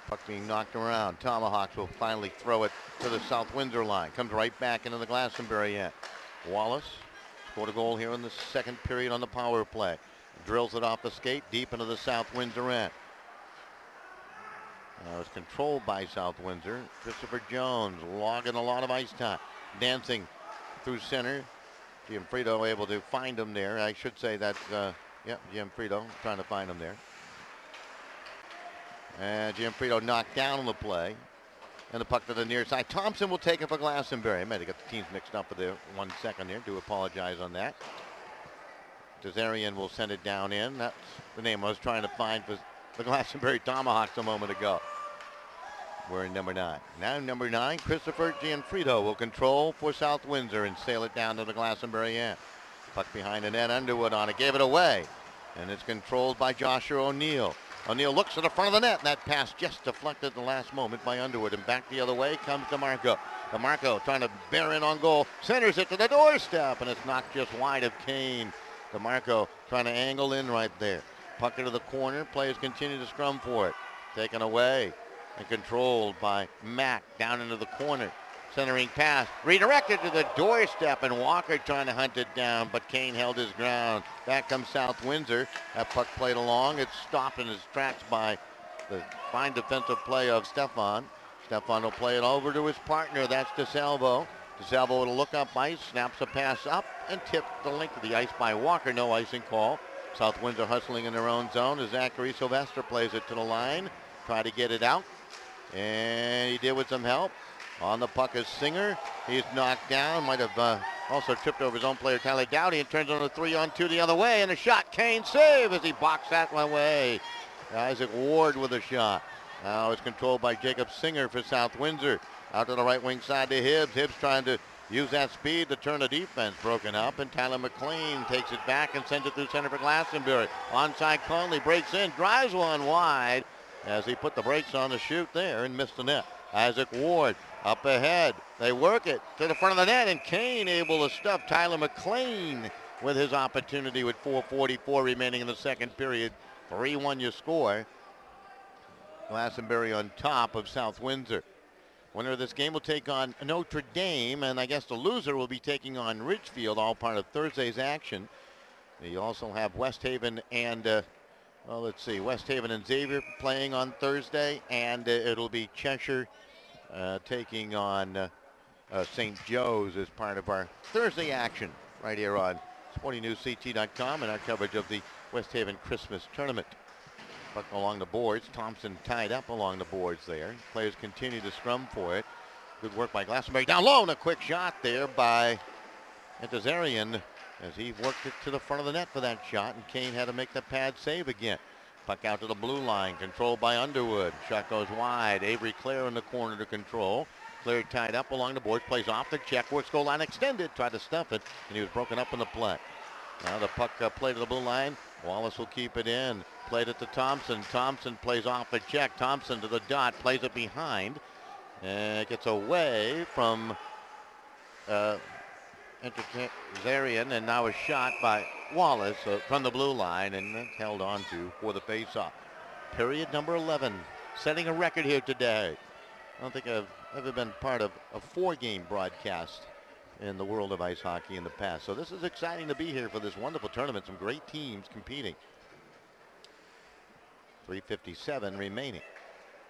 Puck being knocked around. Tomahawks will finally throw it to the South Windsor line. Comes right back into the Glastonbury end. Wallace scored a goal here in the second period on the power play. Drills it off the skate deep into the South Windsor end. It's controlled by South Windsor. Christopher Jones logging a lot of ice time. Dancing through center. Gianfrido able to find him there. I should say that, Gianfrido trying to find him there. And Gianfrido knocked down on the play. And the puck to the near side. Thompson will take it for Glastonbury. I might have got the teams mixed up for the 1 second there. Do apologize on that. Desarian will send it down in. That's the name I was trying to find for the Glastonbury Tomahawks a moment ago. We're in number 9. Now number 9, Christopher Gianfrido will control for South Windsor and sail it down to the Glastonbury end. Puck behind the net, Underwood on it, gave it away. And it's controlled by Joshua O'Neal. O'Neal looks to the front of the net, and that pass just deflected at the last moment by Underwood. And back the other way comes DeMarco. DeMarco trying to bear in on goal, centers it to the doorstep, and it's knocked just wide of Kane. DeMarco trying to angle in right there. Puck into the corner. Players continue to scrum for it. Taken away and controlled by Mack down into the corner. Centering pass. Redirected to the doorstep, and Walker trying to hunt it down, but Kane held his ground. Back comes South Windsor. That puck played along. It's stopped in his tracks by the fine defensive play of Stefan. Stefan will play it over to his partner. That's DeSalvo. DeSalvo with a look up ice, snaps a pass up, and tipped the length of the ice by Walker. No icing call. South Windsor hustling in their own zone as Zachary Sylvester plays it to the line. Try to get it out, and he did with some help. On the puck is Singer. He's knocked down. Might have also tripped over his own player, Tyler Dowdy, and turns on a 3-on-2 the other way, and a shot. Kane save as he boxed that one away. Isaac Ward with a shot. Now it's controlled by Jacob Singer for South Windsor. Out to the right wing side to Hibbs. Hibbs trying to use that speed to turn the defense. Broken up, and Tyler McLean takes it back and sends it through center for Glastonbury. Onside Conley breaks in, drives one wide as he put the brakes on the shoot there and missed the net. Isaac Ward up ahead. They work it to the front of the net, and Kane able to stuff Tyler McLean with his opportunity with 4:44 remaining in the second period. 3-1 your score. Glastonbury on top of South Windsor. Winner of this game will take on Notre Dame, and I guess the loser will be taking on Ridgefield, all part of Thursday's action. You also have West Haven and, West Haven and Xavier playing on Thursday, and it'll be Cheshire taking on St. Joe's as part of our Thursday action right here on SportingNewsCT.com and our coverage of the West Haven Christmas Tournament. Puck along the boards. Thompson tied up along the boards there. Players continue to scrum for it. Good work by Glastonbury. Down low, and a quick shot there by Antazarian as he worked it to the front of the net for that shot, and Kane had to make the pad save again. Puck out to the blue line, controlled by Underwood. Shot goes wide. Avery Clare in the corner to control. Clare tied up along the boards, plays off the check, works goal line extended, tried to stuff it, and he was broken up in the play. Now the puck played to the blue line. Wallace will keep it in. Played it to Thompson. Thompson plays off the check. Thompson to the dot, plays it behind. And it gets away from Zarian, and now a shot by Wallace from the blue line, and held on to for the faceoff. Period number 11, setting a record here today. I don't think I've ever been part of a 4-game broadcast in the world of ice hockey in the past. So this is exciting to be here for this wonderful tournament. Some great teams competing. 3:57 remaining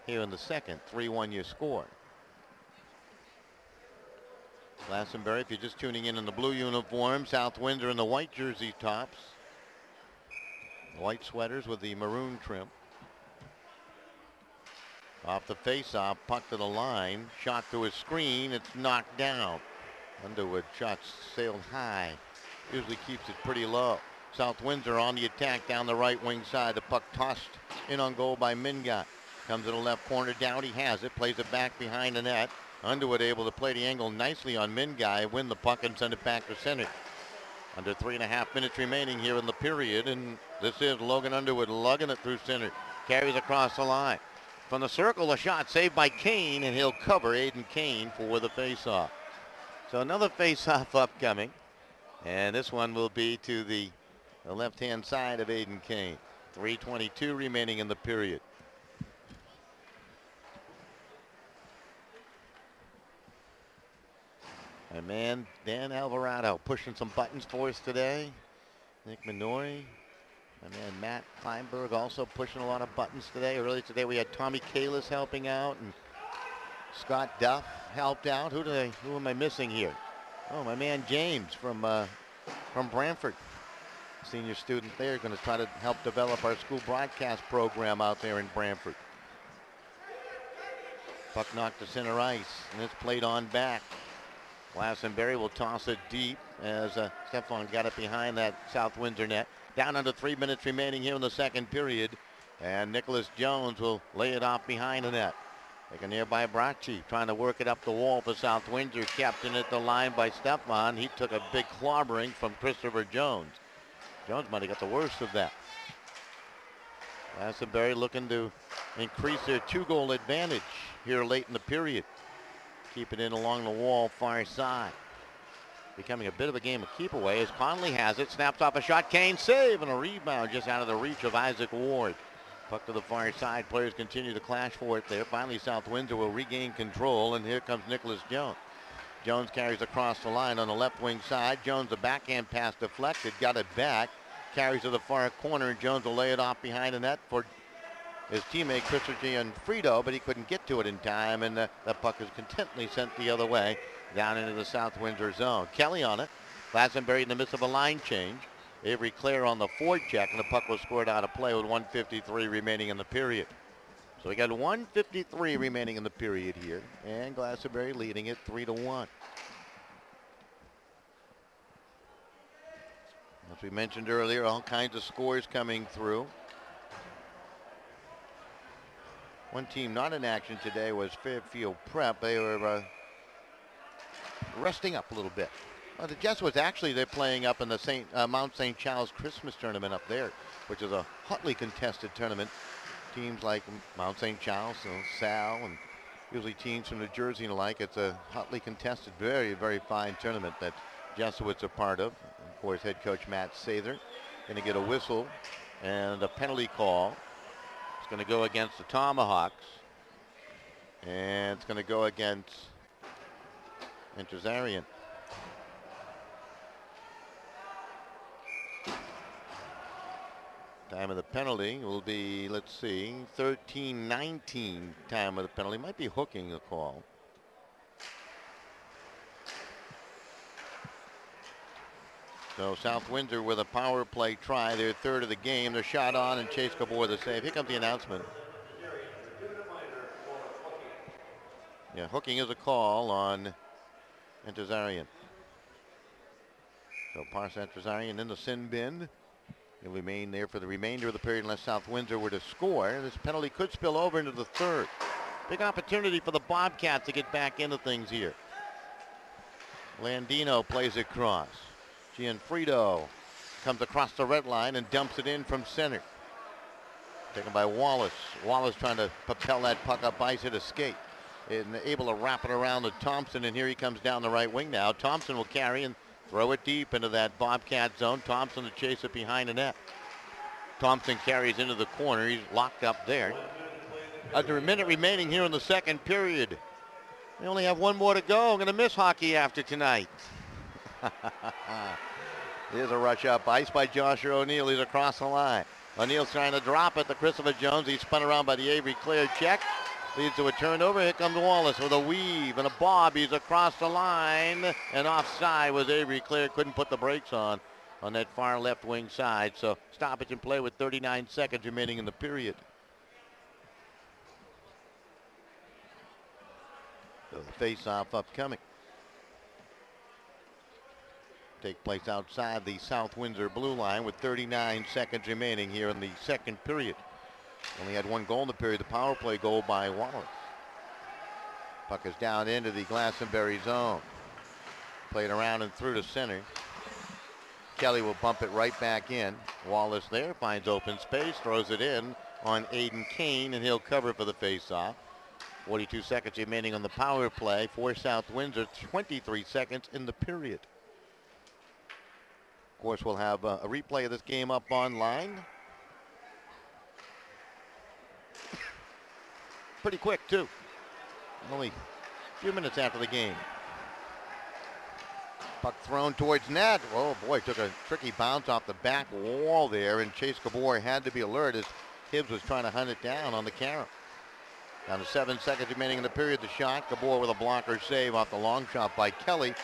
here in the second. 3-1 your score. Glastonbury, if you're just tuning in the blue uniform, South Windsor in the white jersey tops. White sweaters with the maroon trim. Off the face-off, puck to the line, shot through a screen, it's knocked down. Underwood shot sailed high, usually keeps it pretty low. South Windsor on the attack down the right wing side. The puck tossed in on goal by Mingai. Comes to the left corner, Dowdy has it, plays it back behind the net. Underwood able to play the angle nicely on Mingai, win the puck and send it back to center. Under 3.5 minutes remaining here in the period, and this is Logan Underwood lugging it through center. Carries across the line. From the circle, a shot saved by Kane, and he'll cover Aiden Kane for the faceoff. So another faceoff upcoming, and this one will be to the left-hand side of Aiden Kane. 3:22 remaining in the period. My man Dan Alvarado pushing some buttons for us today. Nick Minori. My man Matt Kleinberg also pushing a lot of buttons today. Earlier today we had Tommy Kalis helping out, and Scott Duff helped out. Who am I missing here? Oh, my man James from Brantford. Senior student there, going to try to help develop our school broadcast program out there in Brantford. Puck knocked to center ice, and it's played on back. Glastonbury will toss it deep as Stefan got it behind that South Windsor net. Down under 3 minutes remaining here in the second period, and Nicholas Jones will lay it off behind the net. Taken here by Bracci, trying to work it up the wall for South Windsor. Captain at the line by Stefan. He took a big clobbering from Christopher Jones. Jones might have got the worst of that. Glastonbury looking to increase their 2-goal advantage here late in the period. Keep it in along the wall far side. Becoming a bit of a game of keep away as Conley has it. Snaps off a shot. Kane save and a rebound just out of the reach of Isaac Ward. Puck to the far side. Players continue to clash for it there. Finally, South Windsor will regain control, and here comes Nicholas Jones. Jones carries across the line on the left wing side. Jones, a backhand pass deflected, got it back. Carries to the far corner, and Jones will lay it off behind the net for his teammate Christopher Gianfrido, but he couldn't get to it in time, and the puck is contently sent the other way down into the South Windsor zone. Kelly on it. Glastonbury in the midst of a line change. Avery Clare on the forward check, and the puck was scored out of play with 1:53 remaining in the period. So we got 1:53 remaining in the period here, and Glastonbury leading it 3-1. As we mentioned earlier, all kinds of scores coming through. One team not in action today was Fairfield Prep. They were resting up a little bit. Well, the Jesuits, actually, they're playing up in the Mount St. Charles Christmas tournament up there, which is a hotly contested tournament. Teams like Mount St. Charles, Sal, and usually teams from New Jersey and the like. It's a hotly contested, very, very fine tournament that Jesuits are part of. Of course, head coach Matt Sather going to get a whistle and a penalty call. It's going to go against the Tomahawks. And it's going to go against Interzarian. Time of the penalty will be, let's see, 13-19 time of the penalty. Might be hooking the call. So South Windsor with a power play try, their third of the game. They're shot on and Chase Gabor the save. Here comes the announcement. Yeah, hooking is a call on Interzarian. So Parsa Interzarian in the sin bin. He'll remain there for the remainder of the period unless South Windsor were to score. This penalty could spill over into the third. Big opportunity for the Bobcats to get back into things here. Landino plays it cross. Gianfrido comes across the red line and dumps it in from center. Taken by Wallace. Wallace trying to propel that puck up ice at a skate. And able to wrap it around to Thompson, and here he comes down the right wing now. Thompson will carry and throw it deep into that Bobcat zone. Thompson to chase it behind the net. Thompson carries into the corner. He's locked up there. Under a minute remaining here in the second period. We only have one more to go. I'm going to miss hockey after tonight. Here's a rush up ice by Joshua O'Neill. He's across the line. O'Neill's trying to drop it to Christopher Jones. He's spun around by the Avery Clear check. Leads to a turnover. Here comes Wallace with a weave and a bob. He's across the line. And offside was Avery Clear. Couldn't put the brakes on that far left wing side. So stoppage and play with 39 seconds remaining in the period. So the face-off upcoming. Take place outside the South Windsor blue line with 39 seconds remaining here in the second period. Only had one goal in the period, the power play goal by Wallace. Puck is down into the Glastonbury zone. Played around and through to center. Kelly will bump it right back in. Wallace there finds open space, throws it in on Aiden Kane, and he'll cover for the faceoff. 42 seconds remaining on the power play for South Windsor, 23 seconds in the period. Of course, we'll have a replay of this game up online. Pretty quick, too. Only a few minutes after the game. Puck thrown towards net. Oh, boy, took a tricky bounce off the back wall there, and Chase Gabor had to be alert as Hibbs was trying to hunt it down on the carom. Down to 7 seconds remaining in the period. The shot, Gabor with a blocker save off the long shot by Kelly,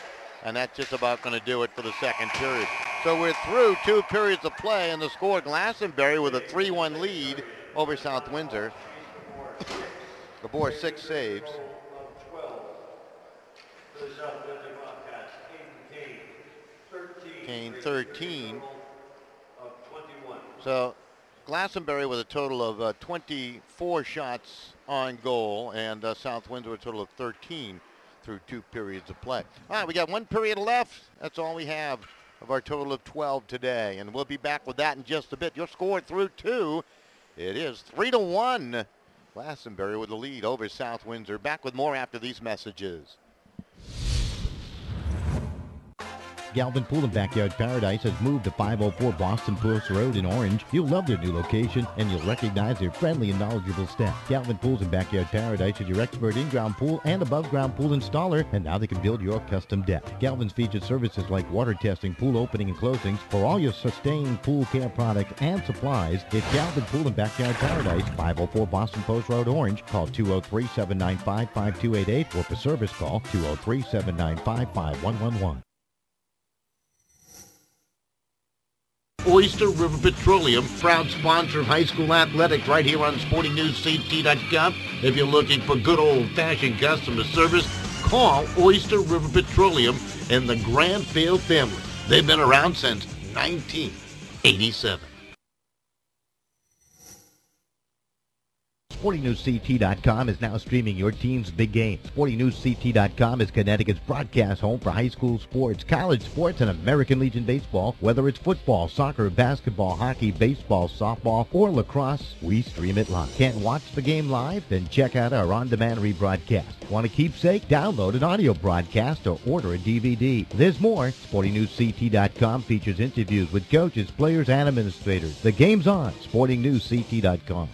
and that's just about going to do it for the second period. So we're through 2 periods of play, and the score, Glastonbury with a 3-1 lead over South Windsor. Gabor 6 saves. Kane 13. So Glastonbury with a total of 24 shots on goal, and South Windsor a total of 13 through 2 periods of play. All right, we got 1 period left. That's all we have of our total of 12 today, and we'll be back with that in just a bit. Your score through 2, it is 3-1. Glastonbury with the lead over South Windsor. Back with more after these messages. Galvin Pool and Backyard Paradise has moved to 504 Boston Post Road in Orange. You'll love their new location, and you'll recognize their friendly and knowledgeable staff. Galvin Pools and Backyard Paradise is your expert in-ground pool and above-ground pool installer, and now they can build your custom deck. Galvin's features services like water testing, pool opening and closings. For all your sustained pool care products and supplies, it's Galvin Pool and Backyard Paradise, 504 Boston Post Road, Orange. Call 203-795-5288, or for service call 203-795-5111. Oyster River Petroleum, proud sponsor of high school athletics right here on SportingNewsCT.com. If you're looking for good old-fashioned customer service, call Oyster River Petroleum and the Granfield family. They've been around since 1987. SportingNewsCT.com is now streaming your team's big game. SportingNewsCT.com is Connecticut's broadcast home for high school sports, college sports, and American Legion baseball. Whether it's football, soccer, basketball, hockey, baseball, softball, or lacrosse, we stream it live. Can't watch the game live? Then check out our on-demand rebroadcast. Want a keepsake? Download an audio broadcast or order a DVD. There's more. SportingNewsCT.com features interviews with coaches, players, and administrators. The game's on. SportingNewsCT.com.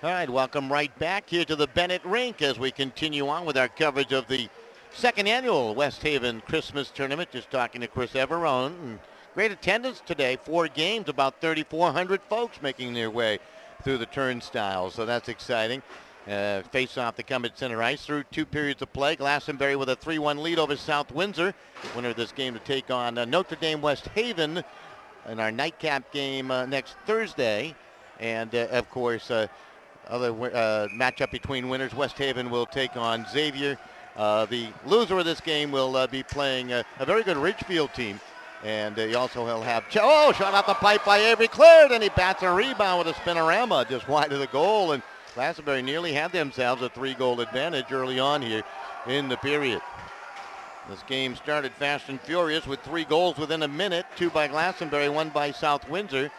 All right, welcome right back here to the Bennett Rink as we continue on with our coverage of the second annual West Haven Christmas Tournament. Just talking to Chris Everone. And great attendance today. 4 games, about 3,400 folks making their way through the turnstiles, so that's exciting. Face-off to come at center ice through 2 periods of play. Glastonbury with a 3-1 lead over South Windsor. Winner of this game to take on Notre Dame West Haven in our nightcap game next Thursday. And, of course, other matchup between winners. West Haven will take on Xavier. The loser of this game will be playing a very good Ridgefield team. And he also will have, shot out the pipe by Avery, cleared, and he bats a rebound with a spinorama just wide of the goal. And Glastonbury nearly had themselves a 3-goal advantage early on here in the period. This game started fast and furious with 3 goals within a minute, 2 by Glastonbury, 1 by South Windsor.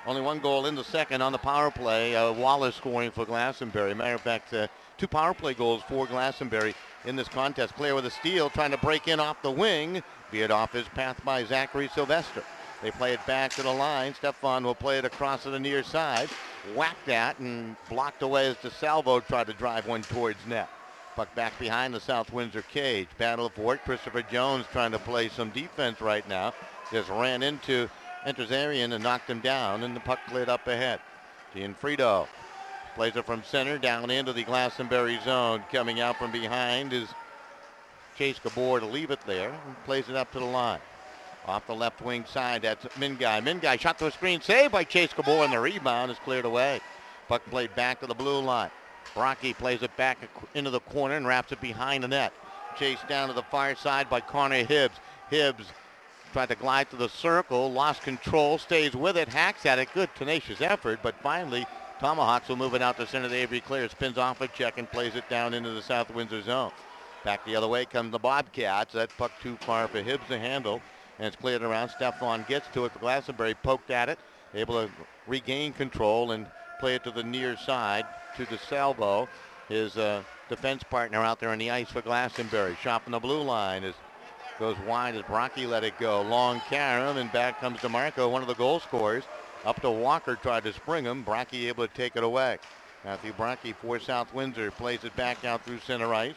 Only 1 goal in the second on the power play. Wallace scoring for Glastonbury. Matter of fact, 2 power play goals for Glastonbury in this contest. Claire with a steal, trying to break in off the wing. Be it off his path by Zachary Sylvester. They play it back to the line. Stefan will play it across to the near side. Whacked at and blocked away as DeSalvo tried to drive one towards net. Puck back behind the South Windsor cage. Battle for it. Christopher Jones trying to play some defense right now. Just ran into Enters-Arian and knocked him down, and the puck cleared up ahead. Gianfrido plays it from center down into the Glastonbury zone. Coming out from behind is Chase Gabor to leave it there and plays it up to the line. Off the left wing side, that's Mingai. Mingai shot to a screen, saved by Chase Gabor, and the rebound is cleared away. Puck played back to the blue line. Brocky plays it back into the corner and wraps it behind the net. Chased down to the far side by Connor Hibbs. Hibbs tried to glide to the circle, lost control, stays with it, hacks at it. Good tenacious effort, but finally Tomahawks will move it out to center. The Avery Clare spins off a check and plays it down into the South Windsor zone. Back the other way comes the Bobcats. That puck too far for Hibbs to handle, and it's cleared around. Stefan gets to it for Glastonbury, poked at it, able to regain control and play it to the near side to DeSalvo, his defense partner out there on the ice for Glastonbury. Shot from the blue line is goes wide as Brocky let it go. Long carom, and back comes DeMarco, one of the goal scorers. Up to Walker, tried to spring him. Brocky able to take it away. Matthew Brocky for South Windsor plays it back out through center ice.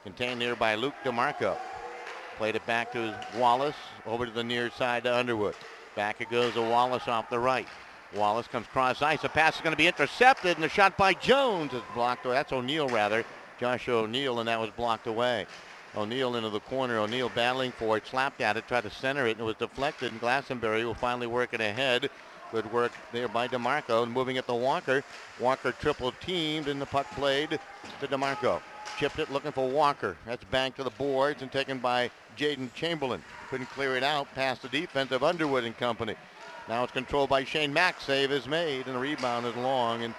Contained there by Luke DeMarco. Played it back to Wallace, over to the near side to Underwood. Back it goes to Wallace off the right. Wallace comes cross ice. A pass is going to be intercepted, and the shot by Jones is blocked away. That's O'Neill, rather. Josh O'Neill, and that was blocked away. O'Neill into the corner. O'Neill battling for it, slapped at it, tried to center it, and it was deflected. And Glastonbury will finally work it ahead. Good work there by DeMarco, and moving it to Walker. Walker triple teamed, and the puck played to DeMarco. Chipped it, looking for Walker. That's banked to the boards and taken by Jaden Chamberlain. Couldn't clear it out past the defense of Underwood and company. Now it's controlled by Shane Mack. Save is made, and the rebound is long and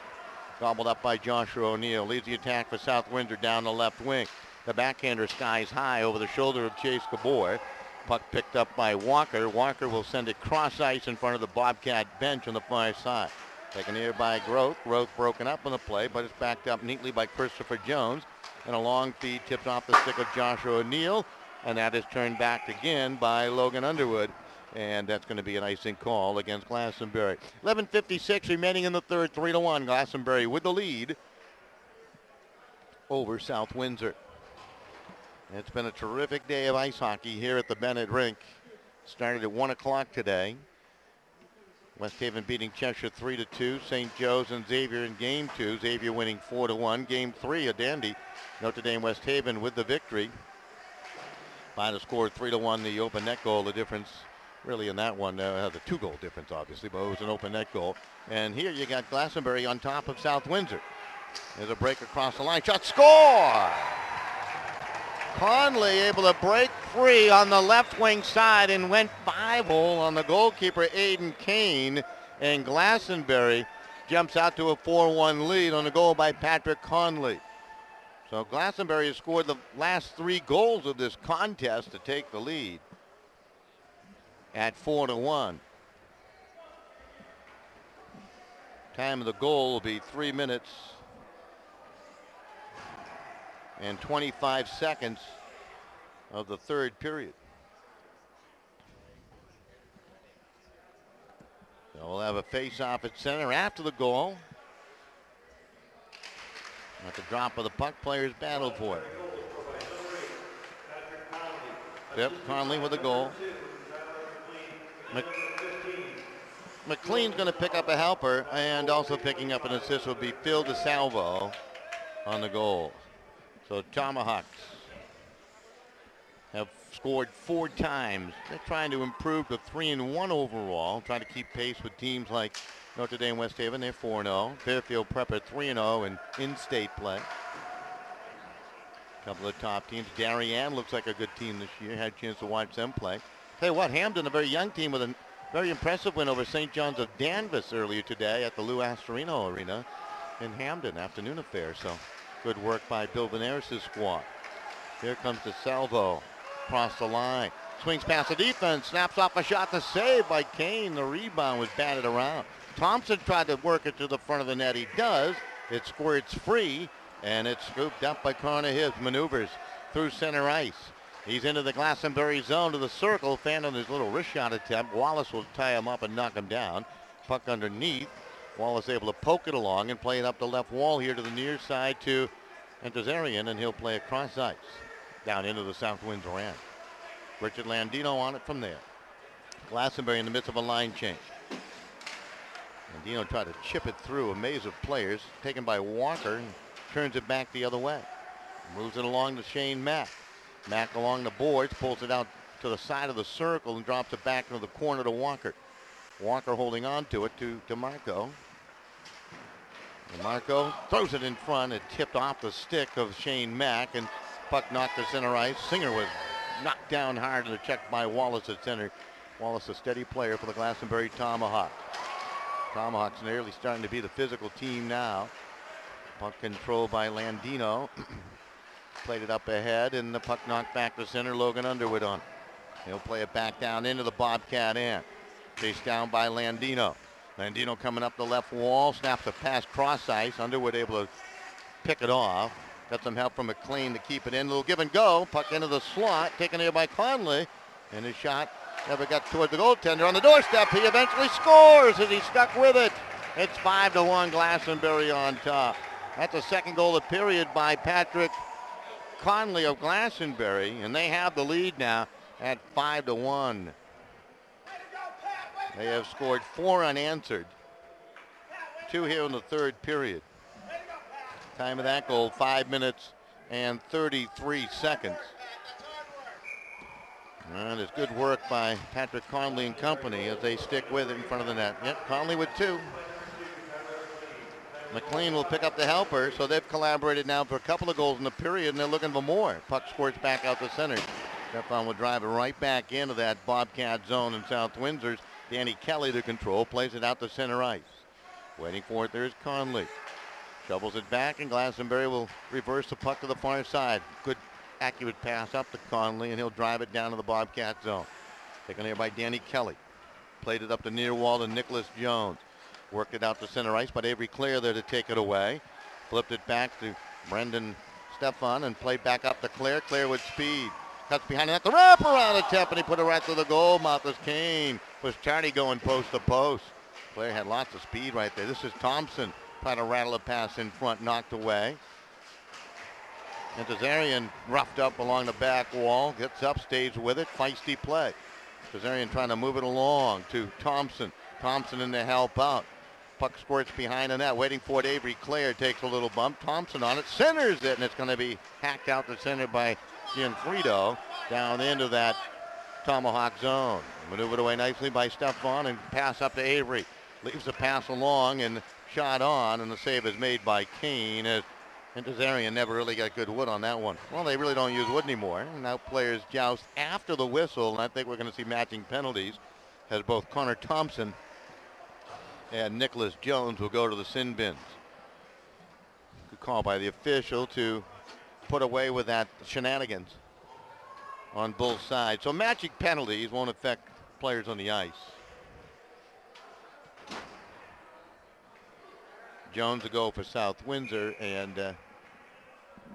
gobbled up by Joshua O'Neill. Leads the attack for South Windsor down the left wing. The backhander skies high over the shoulder of Chase Gabor. Puck picked up by Walker. Walker will send it cross ice in front of the Bobcat bench on the far side. Taken here by Groth. Groth broken up on the play, but it's backed up neatly by Christopher Jones. And a long feed tipped off the stick of Joshua O'Neill. And that is turned back again by Logan Underwood. And that's going to be an icing call against Glastonbury. 11:56 remaining in the third, 3-1. Glastonbury with the lead over South Windsor. It's been a terrific day of ice hockey here at the Bennett Rink. Started at 1 o'clock today. West Haven beating Cheshire 3-2. St. Joe's and Xavier in Game 2. Xavier winning 4-1. Game 3, a dandy. Notre Dame West Haven with the victory. By the score 3-1, the open net goal. The difference really in that one, the 2-goal difference obviously, but it was an open net goal. And here you got Glastonbury on top of South Windsor. There's a break across the line. Shot, score! Conley able to break free on the left wing side and went 5-0 on the goalkeeper Aiden Kane, and Glastonbury jumps out to a 4-1 lead on a goal by Patrick Conley. So Glastonbury has scored the last 3 goals of this contest to take the lead at 4-1. Time of the goal will be 3 minutes and 25 seconds of the third period. So we'll have a face-off at center after the goal. At the drop of the puck, players battled for it. Yep, Conley with a goal. McLean's going to pick up a helper, and also picking up an assist will be Phil DeSalvo on the goal. So Tomahawks have scored 4 times. They're trying to improve to 3-1 overall, trying to keep pace with teams like Notre Dame West Haven. They're 4-0. Fairfield Prep at 3-0 in state play. A couple of top teams. Darien looks like a good team this year. Had a chance to watch them play. Tell you what, Hamden, a very young team with a very impressive win over St. John's of Danvers earlier today at the Lou Astorino Arena in Hamden. Afternoon affair. So good work by Bill Veneris' squad. Here comes DeSalvo across the line. Swings past the defense. Snaps off a shot. The save by Kane. The rebound was batted around. Thompson tried to work it to the front of the net. He does. It squirts free. And it's scooped up by Connor Hibbs. Maneuvers through center ice. He's into the Glastonbury zone to the circle. Fanned on his little wrist shot attempt. Wallace will tie him up and knock him down. Puck underneath. Wallace able to poke it along and play it up the left wall here to the near side to Entazarian, and he'll play across ice down into the South Windsor end. Richard Landino on it from there. Glastonbury in the midst of a line change. Landino tried to chip it through a maze of players. Taken by Walker. Turns it back the other way. Moves it along to Shane Mack. Mack along the boards, pulls it out to the side of the circle and drops it back into the corner to Walker. Walker holding on to it to Marco. And Marco throws it in front. It tipped off the stick of Shane Mack, and puck knocked to center ice. Singer was knocked down hard and checked by Wallace at center. Wallace, a steady player for the Glastonbury Tomahawks. Tomahawks nearly starting to be the physical team now. Puck controlled by Landino. Played it up ahead, and the puck knocked back to center. Logan Underwood on. He'll play it back down into the Bobcat end. Chased down by Landino. Landino coming up the left wall. Snaps a pass cross ice. Underwood able to pick it off. Got some help from McLean to keep it in. A little give and go. Puck into the slot. Taken here by Conley. And his shot never got toward the goaltender on the doorstep. He eventually scores as he stuck with it. It's 5-1 Glastonbury on top. That's the second goal of the period by Patrick Conley of Glastonbury, and they have the lead now at 5-1. They have scored 4 unanswered. 2 here in the third period. Time of that goal, 5 minutes and 33 seconds. And it's good work by Patrick Conley and company as they stick with it in front of the net. Yep, Conley with 2. McLean will pick up the helper, so they've collaborated now for a couple of goals in the period, and they're looking for more. Puck squirts back out the center. Stefan will drive it right back into that Bobcat zone in South Windsor. Danny Kelly to control, plays it out to center ice. Waiting for it, there's Conley. Shovels it back, and Glastonbury will reverse the puck to the far side. Good, accurate pass up to Conley, and he'll drive it down to the Bobcat zone. Taken here by Danny Kelly. Played it up the near wall to Nicholas Jones. Worked it out to center ice, but Avery Clare there to take it away. Flipped it back to Brendan Stefan and played back up to Clare. Clare with speed. Cuts behind it. The wraparound attempt, and he put it right to the goal mouth as Kane was tardy going post to post. Clare had lots of speed right there. This is Thompson. Trying to rattle a pass in front, knocked away. And Tazarian roughed up along the back wall. Gets up, stays with it. Feisty play. Tazarian trying to move it along to Thompson. Thompson in to help out. Puck squirts behind the net, waiting for it. Avery Clare takes a little bump. Thompson on it, centers it, and it's going to be hacked out the center by Gianfrido down into that Tomahawk zone. Maneuvered away nicely by Stefan and pass up to Avery. Leaves the pass along and shot on, and the save is made by Kane as Intezarian never really got good wood on that one. Well, they really don't use wood anymore. Now players joust after the whistle, and I think we're going to see matching penalties as both Connor Thompson and Nicholas Jones will go to the sin bins. Good call by the official to put away with that shenanigans on both sides. So matching penalties won't affect players on the ice. Jones to go for South Windsor, and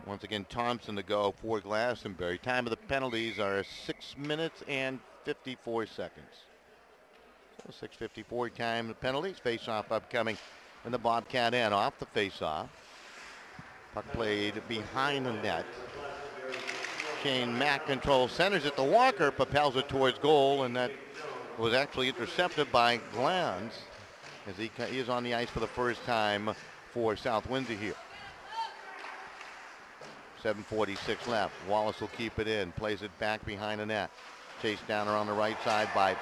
once again Thompson to go for Glastonbury. Time of the penalties are 6 minutes and 54 seconds. So 6:54 time the penalties. Face-off upcoming in the Bobcat end. Off the face-off. Puck played behind the net. Shane Mack controls, centers it to Walker, propels it towards goal, and that was actually intercepted by Glanz as he is on the ice for the first time for South Windsor here. 7:46 left. Wallace will keep it in, plays it back behind the net. Chased down around the right side by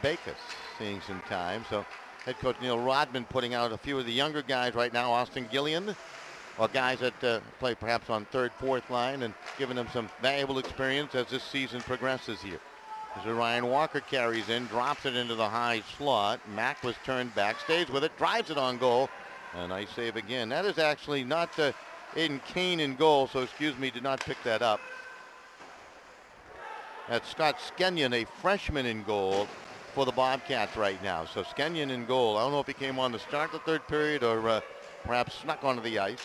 Backus, seeing some time. So head coach Neil Rodman putting out a few of the younger guys right now, Austin Gillian, or guys that play perhaps on third, fourth line, and giving them some valuable experience as this season progresses here. As Ryan Walker carries in, drops it into the high slot. Mack was turned back, stays with it, drives it on goal. A nice save again. That is actually not Aiden Kane in goal, so excuse me, did not pick that up. That's Scott Skenyon, a freshman, in goal for the Bobcats right now. So Skenyon in goal. I don't know if he came on to start the third period or perhaps snuck onto the ice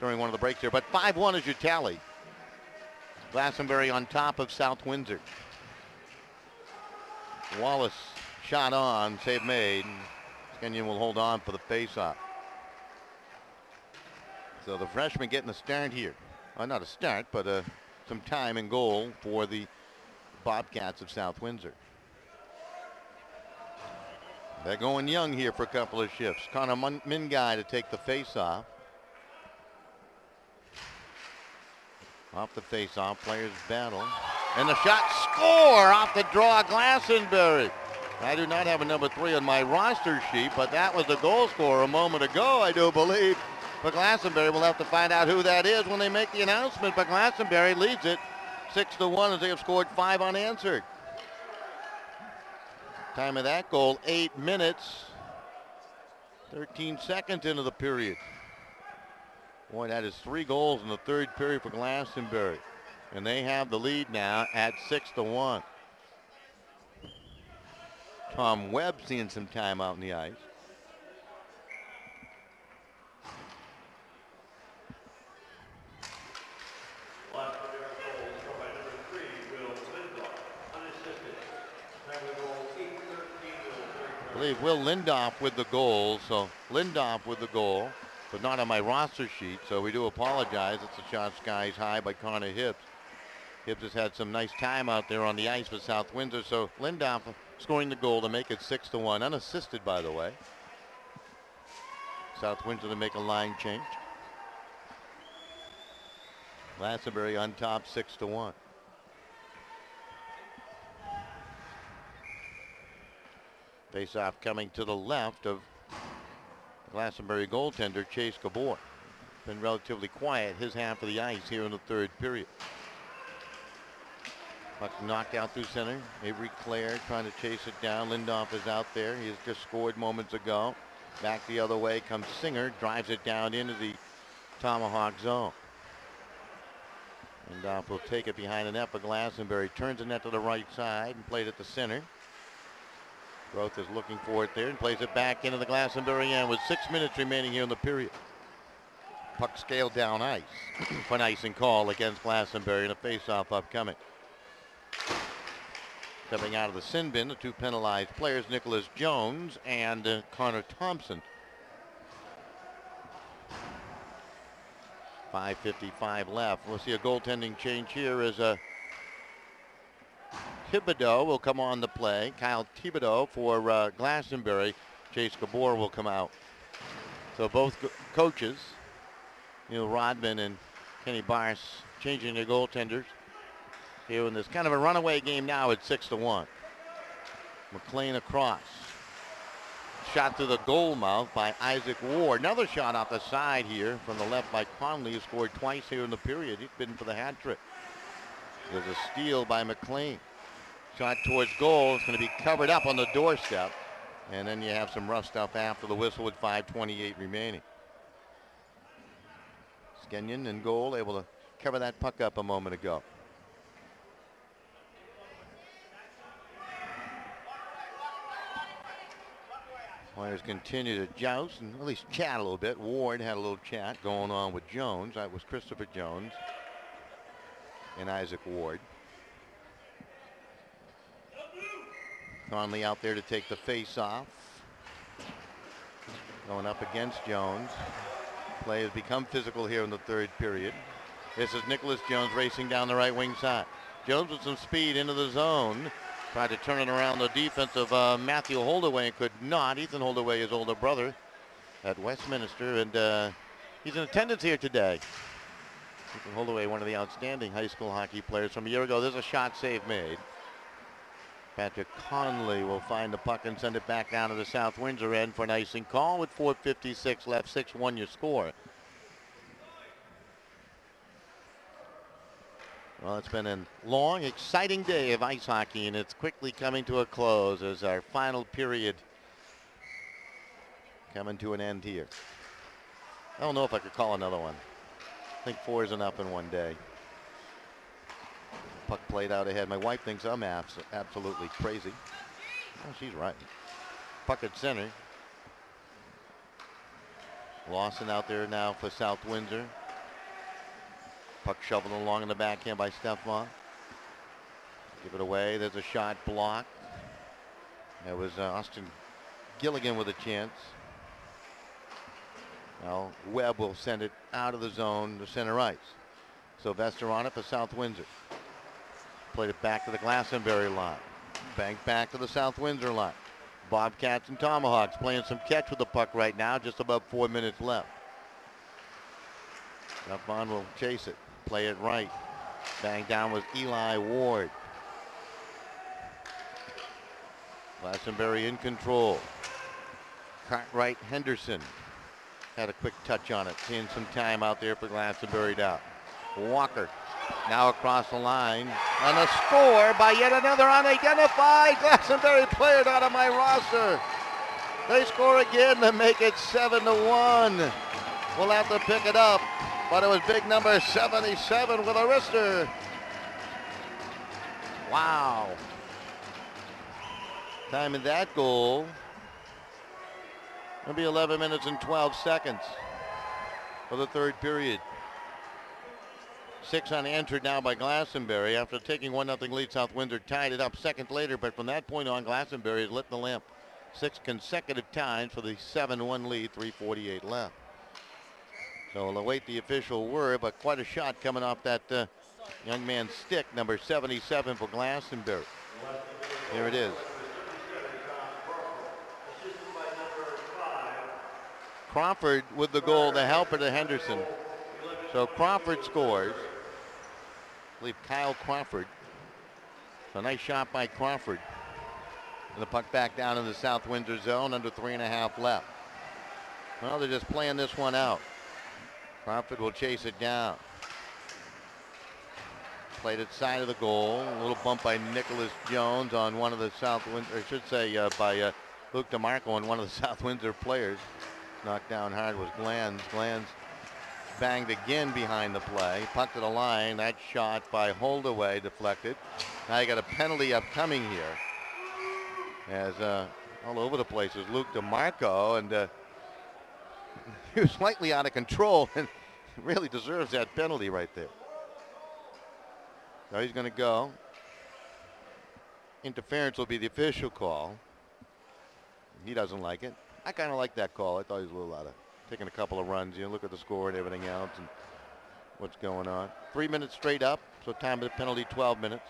during one of the breaks here. But 5-1 is your tally. Glastonbury on top of South Windsor. Wallace shot on, save made. Skenyon will hold on for the faceoff. So the freshman getting a start here. Not a start, but some time in goal for the Bobcats of South Windsor. They're going young here for a couple of shifts. Connor Minguy to take the faceoff. Off the face-off, players battle. And the shot, score off the draw, Glastonbury. I do not have a number 3 on my roster sheet, but that was the goal scorer a moment ago, I do believe. But Glastonbury will have to find out who that is when they make the announcement. But Glastonbury leads it 6-1 as they have scored 5 unanswered. Time of that goal, 8 minutes, 13 seconds into the period. Boy, that is 3 goals in the third period for Glastonbury. And they have the lead now at 6-1. Tom Webb seeing some time out in the ice. I believe Will Lindoff with the goal, so Lindoff with the goal, but not on my roster sheet, so we do apologize. It's a shot skies high by Connor Hibbs. Hibbs has had some nice time out there on the ice for South Windsor, so Lindoff scoring the goal to make it 6-1, unassisted by the way. South Windsor to make a line change. Glastonbury on top 6-1. Face-off coming to the left of Glastonbury goaltender Chase Gabor. Been relatively quiet his half of the ice here in the third period. Puck knocked out through center. Avery Clare trying to chase it down. Lindoff is out there. He has just scored moments ago. Back the other way comes Singer. Drives it down into the Tomahawk zone. Lindoff will take it behind the net for Glastonbury. Turns the net to the right side and played it to center. Groth is looking for it there and plays it back into the Glastonbury end with 6 minutes remaining here in the period. Puck scaled down ice for an icing call against Glastonbury and a face-off upcoming. Coming out of the sin bin, the 2 penalized players, Nicholas Jones and Connor Thompson. 5:55 left. We'll see a goaltending change here as Thibodeau will come on the play. Kyle Thibodeau for Glastonbury. Chase Gabor will come out. So both coaches, Neil Rodman and Kenny Barnes, changing their goaltenders here in this kind of a runaway game now at 6-1. McLean across. Shot through the goal mouth by Isaac Ward. Another shot off the side here from the left by Conley, who scored twice here in the period. He's been for the hat trick. There's a steal by McLean. Shot towards goal. It's going to be covered up on the doorstep. And then you have some rough stuff after the whistle with 5:28 remaining. Skenyon in goal, able to cover that puck up a moment ago. Players continue to joust and at least chat a little bit. Ward had a little chat going on with Jones. That was Christopher Jones and Isaac Ward. Conley out there to take the face off. Going up against Jones. Play has become physical here in the third period. This is Nicholas Jones racing down the right wing side. Jones with some speed into the zone. Tried to turn it around the defense of Matthew Holdaway and could not. Ethan Holdaway, his older brother at Westminster, and he's in attendance here today. Ethan Holdaway, one of the outstanding high school hockey players from a year ago. There's a shot save made. Patrick Conley will find the puck and send it back down to the South Windsor end for an icing call with 4:56 left. 6-1 your score. Well, it's been a long, exciting day of ice hockey, and it's quickly coming to a close as our final period coming to an end here. I don't know if I could call another one. I think 4 is enough in one day. Puck played out ahead. My wife thinks I'm absolutely crazy. Oh, she's right. Puck at center. Lawson out there now for South Windsor. Puck shoveled along in the backhand by Stefan. Give it away. There's a shot blocked. There was Austin Gilligan with a chance. Now Webb will send it out of the zone to center ice. Sylvester on it for South Windsor. Played it back to the Glastonbury line. Banked back to the South Windsor line. Bobcats and Tomahawks playing some catch with the puck right now. Just about 4 minutes left. Stefan will chase it. Play it right. Bang down with Eli Ward. Glastonbury in control. Cartwright Henderson had a quick touch on it. Seeing some time out there for Glastonbury down. Walker now across the line. And a score by yet another unidentified Glastonbury player out of my roster. They score again to make it 7-1. We'll have to pick it up. But it was big number 77 with a wrister. Wow. Time in that goal. It'll be 11 minutes and 12 seconds for the third period. 6 unanswered now by Glastonbury. After taking 1-0 lead, South Windsor tied it up seconds later. But from that point on, Glastonbury has lit the lamp 6 consecutive times for the 7-1 lead, 3:48 left. So we'll await the official word, but quite a shot coming off that young man's stick, number 77 for Glastonbury. Here it is. Crawford with the goal, the helper to Henderson. So Crawford scores. I believe Kyle Crawford. So nice shot by Crawford. And the puck back down in the South Windsor zone, under 3.5 left. Well, they're just playing this one out. Crawford will chase it down. Played it side of the goal. A little bump by Nicholas Jones on one of the South Windsor, or I should say by Luke DeMarco on one of the South Windsor players. Knocked down hard was Glanz. Glanz banged again behind the play. Puck to the line. That shot by Holdaway deflected. Now you got a penalty upcoming here. As all over the place is Luke DeMarco, and he was slightly out of control and really deserves that penalty right there. Now he's going to go. Interference will be the official call. He doesn't like it. I kind of like that call. I thought he was a little out of taking a couple of runs. You know, look at the score and everything else and what's going on. 3 minutes straight up, so time of the penalty 12 minutes.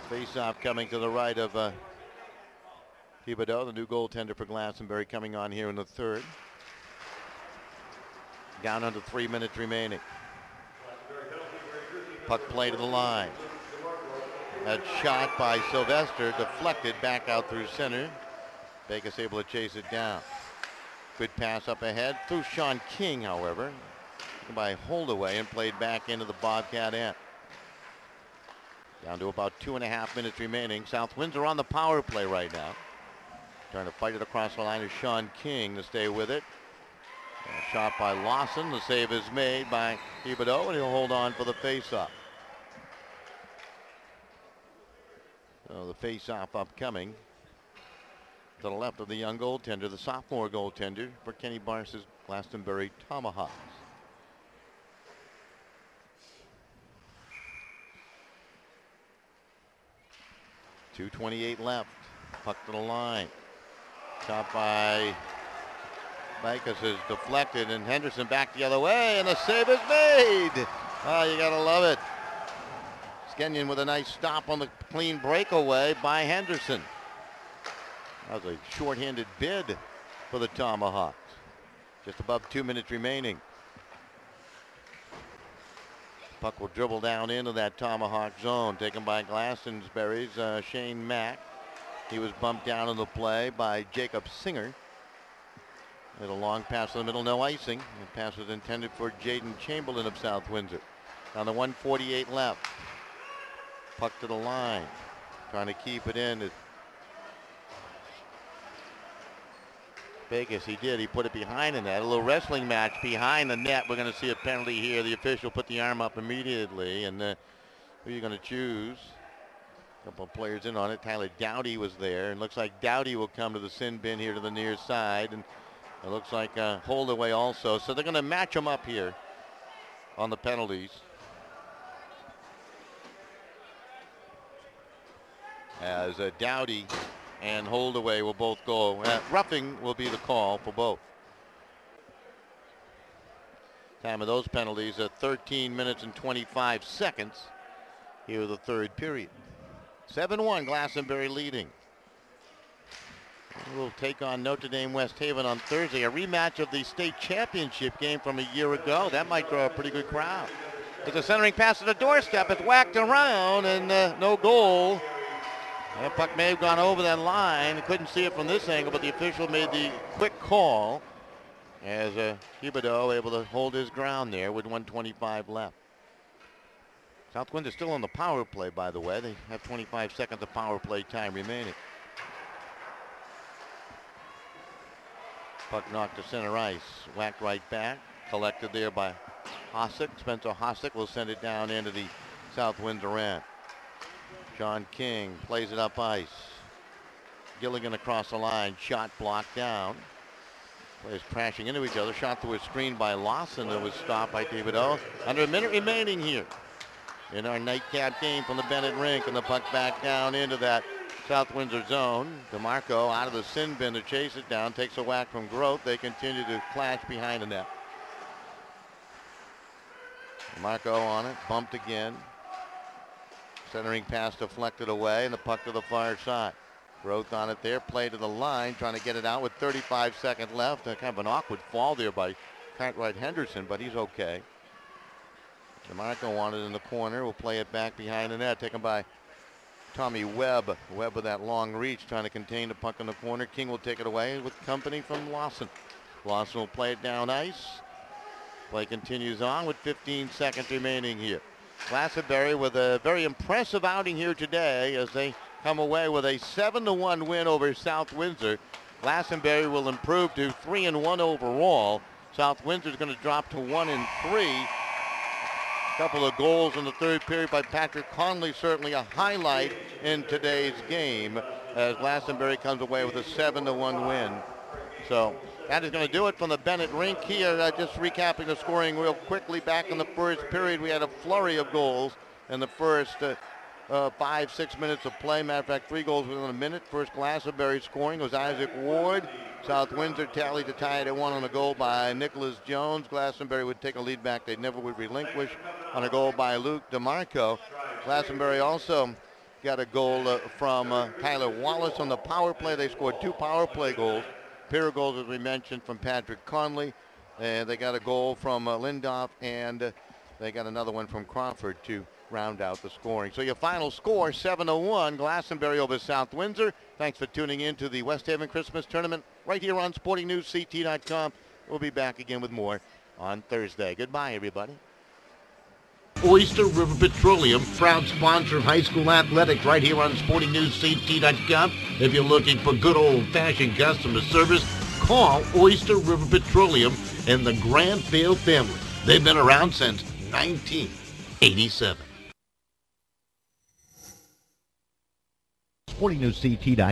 Face-off coming to the right of Thibodeau, the new goaltender for Glastonbury, coming on here in the third. Down under 3 minutes remaining. Puck play to the line. That shot by Sylvester deflected back out through center. Vegas able to chase it down. Good pass up ahead through Sean King, however, by Holdaway, and played back into the Bobcat end. Down to about 2.5 minutes remaining. South Windsor on the power play right now. Trying to fight it across the line is Sean King to stay with it. A shot by Lawson. The save is made by Thibodeau, and he'll hold on for the face-off. So the face-off upcoming to the left of the young goaltender, the sophomore goaltender for Kenny Barnes' Glastonbury Tomahawks. .228 left. Puck to the line. Shot by Vikas is deflected, and Henderson back the other way, and the save is made. Oh, you gotta love it. Skenyon with a nice stop on the clean breakaway by Henderson. That was a short-handed bid for the Tomahawks. Just above 2 minutes remaining. Puck will dribble down into that Tomahawk zone, taken by Glastonbury's Shane Mack. He was bumped down in the play by Jacob Singer. With a long pass to the middle, no icing. The pass was intended for Jaden Chamberlain of South Windsor. Down to 1:48 left. Puck to the line, trying to keep it in. Vegas, he did. He put it behind the net. A little wrestling match behind the net. We're going to see a penalty here. The official put the arm up immediately. And who are you going to choose? A couple of players in on it. Tyler Dowdy was there. And looks like Dowdy will come to the sin bin here to the near side. And it looks like Holdaway also. So they're going to match them up here on the penalties. As Dowdy and Holdaway will both go. Roughing will be the call for both. Time of those penalties at 13 minutes and 25 seconds here in the third period. 7-1, Glastonbury leading. We'll take on Notre Dame West Haven on Thursday, a rematch of the state championship game from a year ago. That might draw a pretty good crowd. It's a centering pass to the doorstep. It's whacked around and no goal. That puck may have gone over that line. Couldn't see it from this angle, but the official made the quick call as Thibodeau able to hold his ground there with 1:25 left. South Windsor still on the power play, by the way. They have 25 seconds of power play time remaining. Puck knocked to center ice, whacked right back, collected there by Hossack. Spencer Hossack will send it down into the South Windsor end. John King plays it up ice. Gilligan across the line, shot blocked down. Players crashing into each other. Shot through a screen by Lawson that was stopped by Thibodeau. Under a minute remaining here in our nightcap game from the Bennett rink, and the puck back down into that South Windsor zone. DeMarco out of the sin bin to chase it down, takes a whack from Groth. They continue to clash behind the net. DeMarco on it, bumped again. Centering pass deflected away, and the puck to the far side. Groth on it there, play to the line, trying to get it out with 35 seconds left. Kind of an awkward fall there by Cartwright Henderson, but he's okay. DeMarco wanted in the corner, will play it back behind the net, taken by Tommy Webb. Webb with that long reach, trying to contain the puck in the corner. King will take it away with company from Lawson. Lawson will play it down ice. Play continues on with 15 seconds remaining here. Glastonbury with a very impressive outing here today as they come away with a 7-1 win over South Windsor. Glastonbury will improve to 3-1 overall. South Windsor is going to drop to 1-3. A couple of goals in the third period by Patrick Conley, certainly a highlight in today's game as Glastonbury comes away with a 7-1 win. So that is going to do it from the Bennett rink here. Just recapping the scoring real quickly. Back in the first period, we had a flurry of goals in the first 5-6 minutes of play. Matter of fact, 3 goals within a minute. First Glastonbury scoring was Isaac Ward. South Windsor tallied to tie it at 1 on a goal by Nicholas Jones. Glastonbury would take a lead back they never would relinquish on a goal by Luke DeMarco. Glastonbury also got a goal from Tyler Wallace on the power play. They scored 2 power play goals. Pair of goals, as we mentioned, from Patrick Conley. And they got a goal from Lindoff, and they got another one from Crawford to round out the scoring. So your final score, 7-1, Glastonbury over South Windsor. Thanks for tuning in to the West Haven Christmas Tournament right here on SportingNewsCT.com. We'll be back again with more on Thursday. Goodbye, everybody. Oyster River Petroleum, proud sponsor of high school athletics right here on SportingNewsCT.com. If you're looking for good old-fashioned customer service, call Oyster River Petroleum and the Granville family. They've been around since 1987. SportingNewsCT.com.